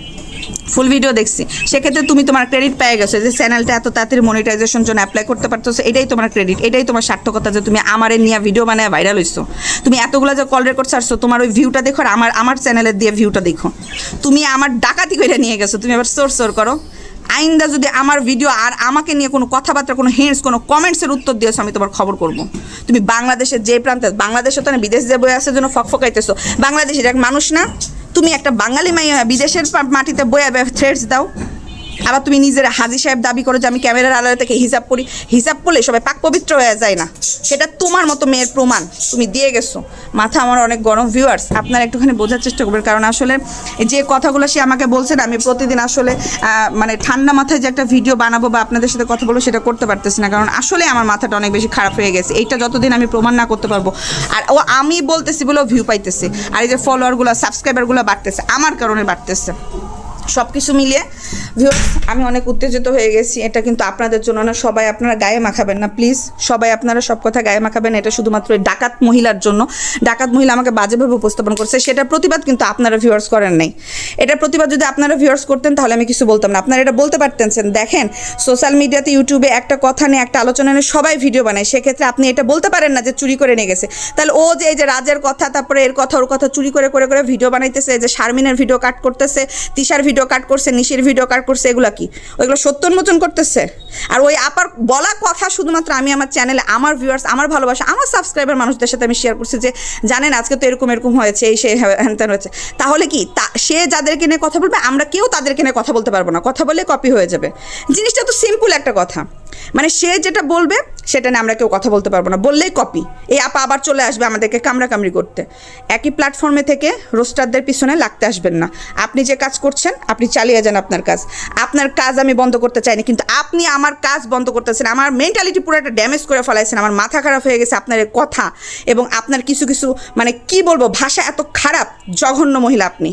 ফুল ভিডিও দেখছি। সেক্ষেত্রে তুমি তোমার ক্রেডিট পেয়ে গেছো যে চ্যানেলটা এত তাড়াতাড়ি মনিটাইজেশন জন্য অ্যাপ্লাই করতে পারতেছো, এটাই তোমার ক্রেডিট, এটাই তোমার সার্থকতা যে তুমি আমারে নিয়ে ভিডিও বানায় ভাইরাল হইছো। তুমি এতগুলো যে কল রেকর্ড ছাড়ছো, তোমার ওই ভিউটা দেখো আর আমার চ্যানেলের দিয়ে ভিউটা দেখো। তুমি আমার ডাকাতি করে নিয়ে গেছো, তুমি আবার সোর করো। আইন্দা যদি আমার ভিডিও আর আমাকে নিয়ে কোনো কথাবার্তা, কোনো হিন্টস, কোনো কমেন্টসের উত্তর দিয়েছো, আমি তোমার খবর করব। তুমি বাংলাদেশের যে প্রান্তে, বাংলাদেশে তো না বিদেশ যে বয়ে আসার জন্য ফকফকাইতেছো, বাংলাদেশের এক মানুষ না তুমি, একটা বাঙালি মাইয়া বিদেশের মাটিতে বয়ে থ্রেডস দাও। আবার তুমি নিজের হাজি সাহেব দাবি করো যে আমি ক্যামেরার আড়ালে থেকে হিসাব করি। হিসাব করলে সবাই পাক পবিত্র হয়ে যায় না, সেটা তোমার মতো মেয়ের প্রমাণ তুমি দিয়ে গেছো। মাথা আমার অনেক গরম। ভিউয়ার্স, আপনারা একটুখানি বোঝার চেষ্টা করবেন, কারণ আসলে যে কথাগুলো সে আমাকে বলছেন, আমি প্রতিদিন আসলে মানে ঠান্ডা মাথায় যে একটা ভিডিও বানাবো বা আপনাদের সাথে কথা বলবো, সেটা করতে পারতেছি না, কারণ আসলে আমার মাথাটা অনেক বেশি খারাপ হয়ে গেছে। এইটা যতদিন আমি প্রমাণ না করতে পারবো, আর ও আমি বলতেছি বলেও ভিউ পাইতেছে, আর এই যে ফলোয়ারগুলো, সাবস্ক্রাইবারগুলো বাড়তেছে, আমার কারণে বাড়তেছে। সব কিছু মিলিয়ে ভিউয়ার্স আমি অনেক উত্তেজিত হয়ে গেছি। এটা কিন্তু আপনাদের জন্য না, সবাই আপনারা গায়ে মাখাবেন না প্লিজ, সবাই আপনারা সব কথা গায়ে মাখাবেন। এটা শুধুমাত্র ডাকাত মহিলার জন্য। ডাকাত মহিলা আমাকে বাজেভাবে উপস্থাপন করছে, সেটার প্রতিবাদ কিন্তু আপনারা ভিউয়ার্স করেন নাই। এটার প্রতিবাদ যদি আপনারা ভিউয়ার্স করতেন তাহলে আমি কিছু বলতাম না। আপনারা এটা বলতে পারতেন, দেখেন সোশ্যাল মিডিয়াতে, ইউটিউবে একটা কথা নিয়ে, একটা আলোচনা নিয়ে সবাই ভিডিও বানায়, সেক্ষেত্রে আপনি এটা বলতে পারেন না যে চুরি করে নিয়ে গেছে। তাহলে ও যে এই যে রাজের কথা, তারপরে এর কথা ওর কথা চুরি করে করে করে ভিডিও বানাইতেছে, যে শারমিনের ভিডিও কাট করতেছে, তিশার ভিডিও কাট করছে, নিশির ভিডিও কাট করছে, এগুলো কি ওইগুলো সত্য উন্মোচন করতেছে? আর ওই আপার বলা কথা শুধুমাত্র আমি আমার চ্যানেলে, আমার ভিউয়ার্স, আমার ভালোবাসা, আমার সাবস্ক্রাইবার মানুষদের সাথে আমি শেয়ার করছি যে জানেন আজকে তো এরকম এরকম হয়েছে, এই সে হ্যান হয়েছে। তাহলে কি সে যাদেরকে নিয়ে কথা বলবে, আমরা কেউ তাদেরকে নিয়ে কথা বলতে পারবো না, কথা বললে কপি হয়ে যাবে। জিনিসটা তো সিম্পল একটা কথা, মানে সে যেটা বলবে সেটা নিয়ে আমরা কেউ কথা বলতে পারবো না, বললেই কপি। এই আপা আবার চলে আসবে আমাদেরকে কামড়াকামড়ি করতে। একই প্ল্যাটফর্মে থেকে রোস্টারদের পিছনে লাগতে আসবেন না। আপনি যে কাজ করছেন আপনি চালিয়ে যান আপনার কাজ। আপনার কাজ আমি বন্ধ করতে চাইনি, কিন্তু আপনি আমার কাজ বন্ধ করতেছেন। আমার মেন্টালিটি পুরো একটা ড্যামেজ করে ফেলাইছেন, আমার মাথা খারাপ হয়ে গেছে আপনার কথা এবং আপনার কিছু কিছু মানে কি বলবো, ভাষা এত খারাপ, জঘন্য মহিলা আপনি।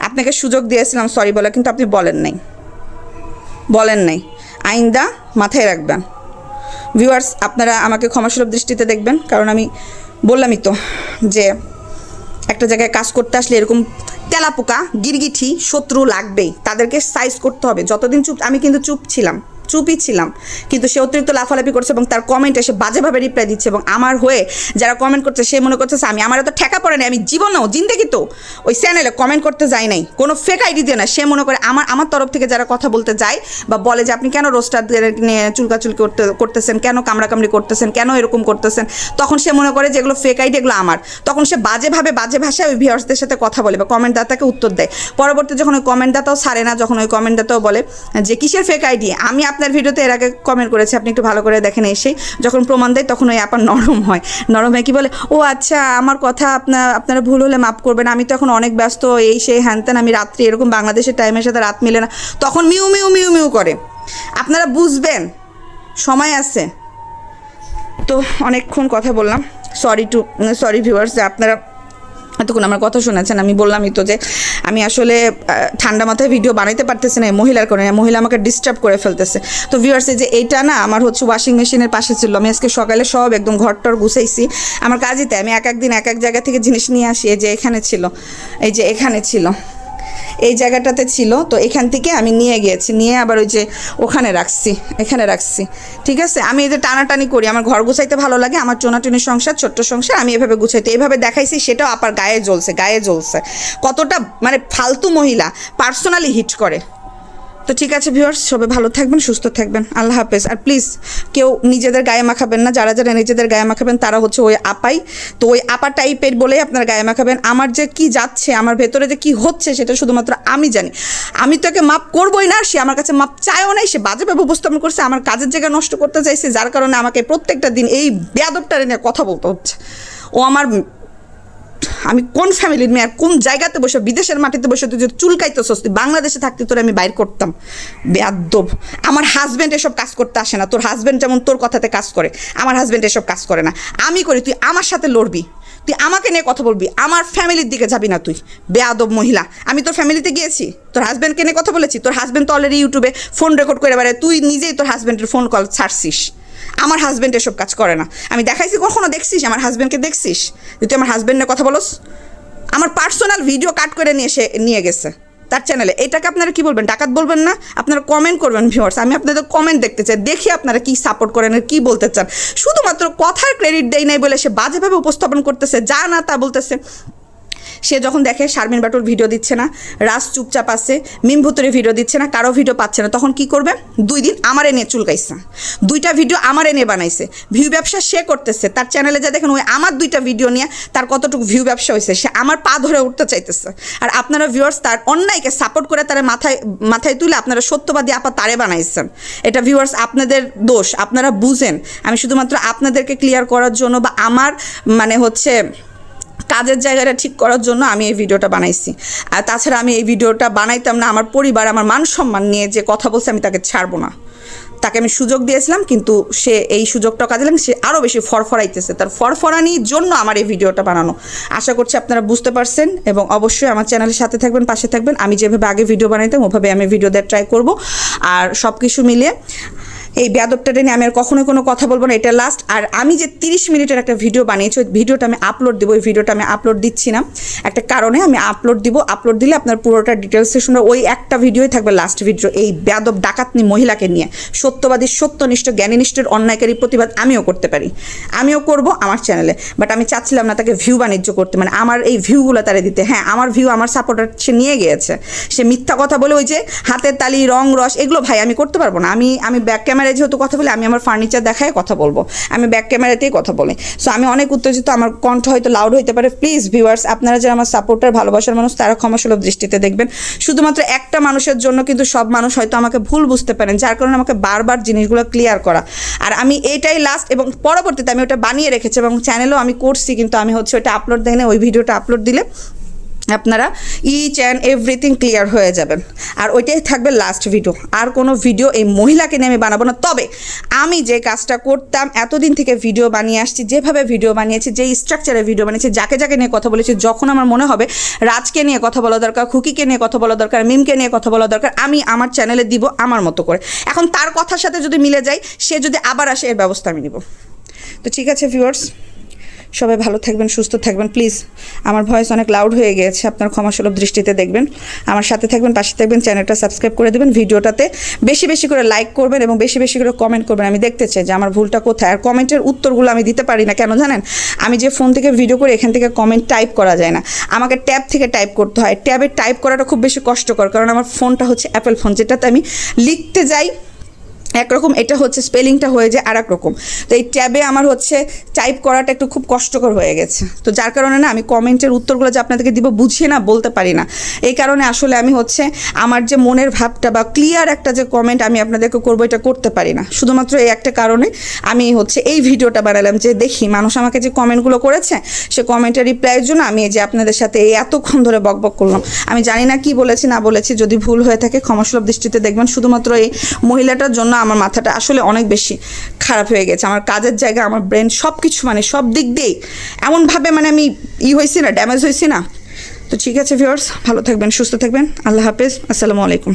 আপনাকে সুযোগ দিয়েছিলাম সরি বলে, কিন্তু আপনি বলেন নাই। আইন্দা মাথায় রাখবেন। ভিউয়ার্স, আপনারা আমাকে ক্ষমাসুলভ দৃষ্টিতে দেখবেন, কারণ আমি বললামই তো যে একটা জায়গায় কাজ করতে আসলে এরকম তেলাপোকা, গিরগিঠি, শত্রু লাগবেই, তাদেরকে সাইজ করতে হবে। যতদিন আমি কিন্তু চুপই ছিলাম, কিন্তু সে অতিরিক্ত লাফালাফি করছে এবং তার কমেন্ট এসে বাজেভাবে রিপ্লাই দিচ্ছে, এবং আমার হয়ে যারা কমেন্ট করছে সে মনে করতেছে আমার এত ঠেকা পড়ে নাই, আমি জীবনেও জিন্দেগি তো ওই চ্যানেলে কমেন্ট করতে যাই নাই, কোনো ফেক আইডি দিয়ে না। সে মনে করে আমার তরফ থেকে যারা কথা বলতে যায় বা বলে যে আপনি কেন রোস্টারদের নিয়ে চুলকাচুলকি করতেছেন, কেন কামড়াকামড়ি করতেছেন, কেন এরকম করতেছেন, তখন সে মনে করে যে এগুলো ফেক আইডি, এগুলো আমার। তখন সে বাজে ভাষায় ওই ভিউয়ার্সদের সাথে কথা বলে বা কমেন্ট দাতাকে উত্তর দেয়। পরবর্তী যখন ওই কমেন্ট দাতাও ছাড়ে না, যখন ওই কমেন্ট দাতাও বলে যে কিসের ফেক আইডি, আমি আপনার ভিডিওতে এর আগে কমেন্ট করেছি, আপনি একটু ভালো করে দেখেন। এসেই যখন প্রমাণ দেয় তখন ওই আপার নরম হয় কি বলে, ও আচ্ছা আমার কথা আপনারা ভুল হলে মাফ করবেন, আমি তো এখন অনেক ব্যস্ত, এই সেই হ্যানত্যান, আমি রাত্রি এরকম বাংলাদেশের টাইমের সাথে রাত মিলে না, তখন মিউ মিউ মিউ মিউ করে। আপনারা বুঝবেন, সময় আছে তো। অনেকক্ষণ কথা বললাম, সরি ভিউয়ার্স যে আপনারা এতক্ষণ আমার কথা শুনেছেন। আমি বললামই তো যে আমি আসলে ঠান্ডা মাথায় ভিডিও বানাইতে পারতেছি না, মহিলার কারণে। মহিলা আমাকে ডিস্টার্ব করে ফেলতেছে। তো ভিউয়ার্স, যে এইটা না আমার হচ্ছে ওয়াশিং মেশিনের পাশে ছিল, আমি আজকে সকালে সব একদম ঘরটর গুছাইছি। আমার কাজইতে আমি এক একদিন এক এক জায়গা থেকে জিনিস নিয়ে আসি। এই যে এখানে ছিল, এই জায়গাটাতে ছিল, তো এখান থেকে আমি নিয়ে গিয়েছি, নিয়ে আবার ওই যে এখানে রাখছি, ঠিক আছে। আমি এই যে টানাটানি করি, আমার ঘর গুছাইতে ভালো লাগে, আমার টোনাটুনি সংসার, ছোট্ট সংসার, আমি এভাবে গুছাইতে এইভাবে দেখাইছি, সেটাও আপার গায়ে জ্বলছে। কতটা মানে ফালতু মহিলা, পার্সোনালি হিট করে। তো ঠিক আছে ভিউয়ার্স, সবাই ভালো থাকবেন, সুস্থ থাকবেন, আল্লাহ হাফেজ। আর প্লিজ কেউ নিজেদের গায়ে মাখাবেন না, যারা নিজেদের গায়ে মাখাবেন তারা হচ্ছে ওই আপাই। তো ওই আপা টাইপের বলেই আপনারা গায়ে মাখাবেন। আমার যে কি যাচ্ছে, আমার ভেতরে যে কি হচ্ছে সেটা শুধুমাত্র আমি জানি। আমি তো একে মাপ করবোই না, সে আমার কাছে মাপ চায়ও নাই, সে বাজেভাবে উপস্থাপন করছে, আমার কাজের জায়গা নষ্ট করতে চাইছে, যার কারণে আমাকে প্রত্যেকটা দিন এই বেয়াদবটা নিয়ে কথা বলতে হচ্ছে। ও আমার আমি কোন ফ্যামিলির মেয়ে আর কোন জায়গাতে বসে বিদেশের মাটিতে বসে তুই যদি চুলকাইতেছস, তুই বাংলাদেশে থাকতে তোর আমি বাইর করতাম। বেয়াদ্দব। আমার হাজব্যান্ড এসব কাজ করতে আসে না। তোর হাজব্যান্ড যেমন তোর কথাতে কাজ করে, আমার হাজব্যান্ড এসব কাজ করে না। আমি করি, তুই আমার সাথে লড়বি, তুই আমাকে নিয়ে কথা বলবি, আমার ফ্যামিলির দিকে যাবি না তুই। বেয়াদব মহিলা। আমি তোর ফ্যামিলিতে গিয়েছি, তোর হাজব্যান্ডকে নিয়ে কথা বলেছি? তোর হাজব্যান্ড তো অলরেডি ইউটিউবে ফোন রেকর্ড করে বেড়ায়, তুই নিজেই তোর হাজব্যান্ডের ফোন কল ছাড়ছিস। আমার হাজব্যান্ড এসব কাজ করে না। আমি দেখাইছি কখনো? দেখছিস আমার হাজব্যান্ডকে? দেখছিস তুই আমার হাজব্যান্ডের কথা বলস? আমার পার্সোনাল ভিডিও কাট করে নিয়ে সে নিয়ে গেছে তার চ্যানেলে। এটাকে আপনারা কি বলবেন? ডাকাত বলবেন না? আপনারা কমেন্ট করবেন ভিউয়ার্স, আমি আপনাদের কমেন্ট দেখতে চাই, দেখি আপনারা কি সাপোর্ট করেন আর কি বলতে চান। শুধুমাত্র কথার ক্রেডিট দেয় নাই বলে সে বাজেভাবে উপস্থাপন করতেছে, যা না তা বলতেছে। সে যখন দেখে শারমিন বাটুর ভিডিও দিচ্ছে না, রাজ চুপচাপ আছে, মিম ভুতুরে ভিডিও দিচ্ছে না, কারো ভিডিও পাচ্ছে না, তখন কি করবে? 2 দিন আমার এনে চুলকাইছে, 2টা ভিডিও আমার এনে বানাইছে, ভিউ ব্যবসা সে করতেছে। তার চ্যানেলে যা দেখেন, ওই আমার 2টা ভিডিও নিয়ে তার কতটুকু ভিউ ব্যবসা হয়েছে, সে আমার পা ধরে উঠতে চাইতেছে। আর আপনারা ভিউয়ার্স তার অন্যায়কে সাপোর্ট করে তারা মাথায় তুলে আপনারা সত্যবাদী আপা তারে বানাইছেন। এটা ভিউয়ার্স আপনাদের দোষ, আপনারা বুঝেন। আমি শুধুমাত্র আপনাদেরকে ক্লিয়ার করার জন্য বা আমার মানে হচ্ছে কাজের জায়গাটা ঠিক করার জন্য আমি এই ভিডিওটা বানাইছি। আর তাছাড়া আমি এই ভিডিওটা বানাইতাম না আমার পরিবার, আমার মান সম্মান নিয়ে যে কথা বলছে, আমি তাকে ছাড়বো না। তাকে আমি সুযোগ দিয়েছিলাম, কিন্তু সে এই সুযোগটা কাজে লাগে সে আরও বেশি ফরফরাইতেছে। তার ফরফরানির জন্য আমার এই ভিডিওটা বানানো। আশা করছি আপনারা বুঝতে পারছেন, এবং অবশ্যই আমার চ্যানেলের সাথে থাকবেন, পাশে থাকবেন। আমি যেভাবে আগে ভিডিও বানাইতাম ওভাবে আমি ভিডিও দেওয়ার ট্রাই করব। আর সব কিছু মিলিয়ে এই বেয়াদবটা নিয়ে আমি আর কখনোই কোনো কথা বলবো না, এটা লাস্ট। আর আমি যে 30 মিনিটের একটা ভিডিও বানিয়েছি, ওই ভিডিওটা আমি আপলোড দেবো। ওই ভিডিওটা আমি আপলোড দিচ্ছি না একটা কারণে, আমি আপলোড দিব। আপলোড দিলে আপনার পুরোটা ডিটেলসে শুনে ওই একটা ভিডিওই থাকবে লাস্ট ভিডিও, এই বেয়াদব ডাকাতনি মহিলাকে নিয়ে। সত্যবাদী, সত্যনিষ্ঠ, জ্ঞানীনিষ্ঠের অন্যায়কারী প্রতিবাদ আমিও করতে পারি, আমিও করব আমার চ্যানেলে। বাট আমি চাচ্ছিলাম না তাকে ভিউ বাণিজ্য করতে, মানে আমার এই ভিউগুলো তারে দিতে। হ্যাঁ, আমার ভিউ, আমার সাপোর্টার সে নিয়ে গিয়েছে। সে মিথ্যা কথা বলে ওই যে হাতের তালি, রং রস, এগুলো ভাই আমি করতে পারবো না। আমি ব্যাক ক্যামেরায় যেহেতু কথা বলি, আমি আমার ফার্নিচার দেখায় কথা বলবো, আমি ব্যাক ক্যামেরাতেই কথা বলি। সো আমি অনেক উত্তেজিত, আমার কণ্ঠ হয়তো লাউড হইতে পারে। প্লিজ ভিউয়ার্স, আপনারা যারা আমার সাপোর্টার, ভালোবাসার মানুষ, তারা ক্ষমাসুলভ দৃষ্টিতে দেখবেন। শুধুমাত্র একটা মানুষের জন্য কিন্তু সব মানুষ হয়তো আমাকে ভুল বুঝতে পারেন, যার কারণে আমাকে বারবার জিনিসগুলো ক্লিয়ার করা। আর আমি এটাই লাস্ট, এবং পরবর্তীতে আমি ওটা বানিয়ে রেখেছি এবং চ্যানেলেও আমি করছি, কিন্তু আমি হচ্ছে ওটা আপলোড দেয় না। ওই ভিডিওটা আপলোড দিলে আপনারা ইচ অ্যান্ড এভরিথিং ক্লিয়ার হয়ে যাবেন। আর ওইটাই থাকবে লাস্ট ভিডিও। আর কোনো ভিডিও এই মহিলাকে নিয়ে আমি বানাবো না। তবে আমি যে কাজটা করতাম, এতদিন থেকে ভিডিও বানিয়ে আসছি, যেভাবে ভিডিও বানিয়েছি, যেই স্ট্রাকচারে ভিডিও বানিয়েছি, যাকে যাকে নিয়ে কথা বলেছি, যখন আমার মনে হবে রাজকে নিয়ে কথা বলা দরকার, খুকিকে নিয়ে কথা বলা দরকার, মিমকে নিয়ে কথা বলা দরকার, আমি আমার চ্যানেলে দিব আমার মতো করে। এখন তার কথার সাথে যদি মিলে যায়, সে যদি আবার আসে, এর ব্যবস্থা আমি নিব। তো ঠিক আছে ভিউয়ার্স, সবাই ভালো থাকবেন, সুস্থ থাকবেন। প্লিজ, আমার ভয়েস অনেক লাউড হয়ে গিয়েছে, আপনার ক্ষমাসুলভ দৃষ্টিতে দেখবেন। আমার সাথে থাকবেন, পাশে থাকবেন, চ্যানেলটা সাবস্ক্রাইব করে দেবেন। ভিডিওটাতে বেশি বেশি করে লাইক করবেন এবং বেশি বেশি করে কমেন্ট করবেন। আমি দেখতে চাই যে আমার ভুলটা কোথায়। আর কমেন্টের উত্তরগুলো আমি দিতে পারি না, কেন জানেন? আমি যে ফোন থেকে ভিডিও করি, এখান থেকে কমেন্ট টাইপ করা যায় না, আমাকে ট্যাব থেকে টাইপ করতে হয়। ট্যাবে টাইপ করাটা খুব বেশি কষ্টকর, কারণ আমার ফোনটা হচ্ছে অ্যাপেল ফোন, যেটাতে আমি লিখতে যাই একরকম, এটা হচ্ছে স্পেলিংটা হয়ে যায় আর এক রকম। তো এই ট্যাবে আমার হচ্ছে টাইপ করাটা একটু খুব কষ্টকর হয়ে গেছে। তো যার কারণে না আমি কমেন্টের উত্তরগুলো যে আপনাদেরকে দিব বুঝিয়ে না বলতে পারি না। এই কারণে আসলে আমি হচ্ছে আমার যে মনের ভাবটা বা ক্লিয়ার একটা যে কমেন্ট আমি আপনাদেরকে করবো, এটা করতে পারি না। শুধুমাত্র এই একটা কারণে আমি হচ্ছে এই ভিডিওটা বানালাম, যে দেখি মানুষ আমাকে যে কমেন্টগুলো করেছে, সে কমেন্টের রিপ্লাইয়ের জন্য আমি এই যে আপনাদের সাথে এই এতক্ষণ ধরে বকবক করলাম। আমি জানি না কি বলেছি না বলেছি, যদি ভুল হয়ে থাকে ক্ষমাসুলভ দৃষ্টিতে দেখবেন। শুধুমাত্র এই মহিলাটার জন্য আমার মাথাটা আসলে অনেক বেশি খারাপ হয়ে গেছে। আমার কাজের জায়গা, আমার ব্রেন, সব কিছু, মানে সব দিক দিয়েই এমনভাবে মানে আমি হয়েছি না, ড্যামেজ হয়েছি না। তো ঠিক আছে ভিউয়ার্স, ভালো থাকবেন, সুস্থ থাকবেন। আল্লাহ হাফেজ, আসসালামু আলাইকুম।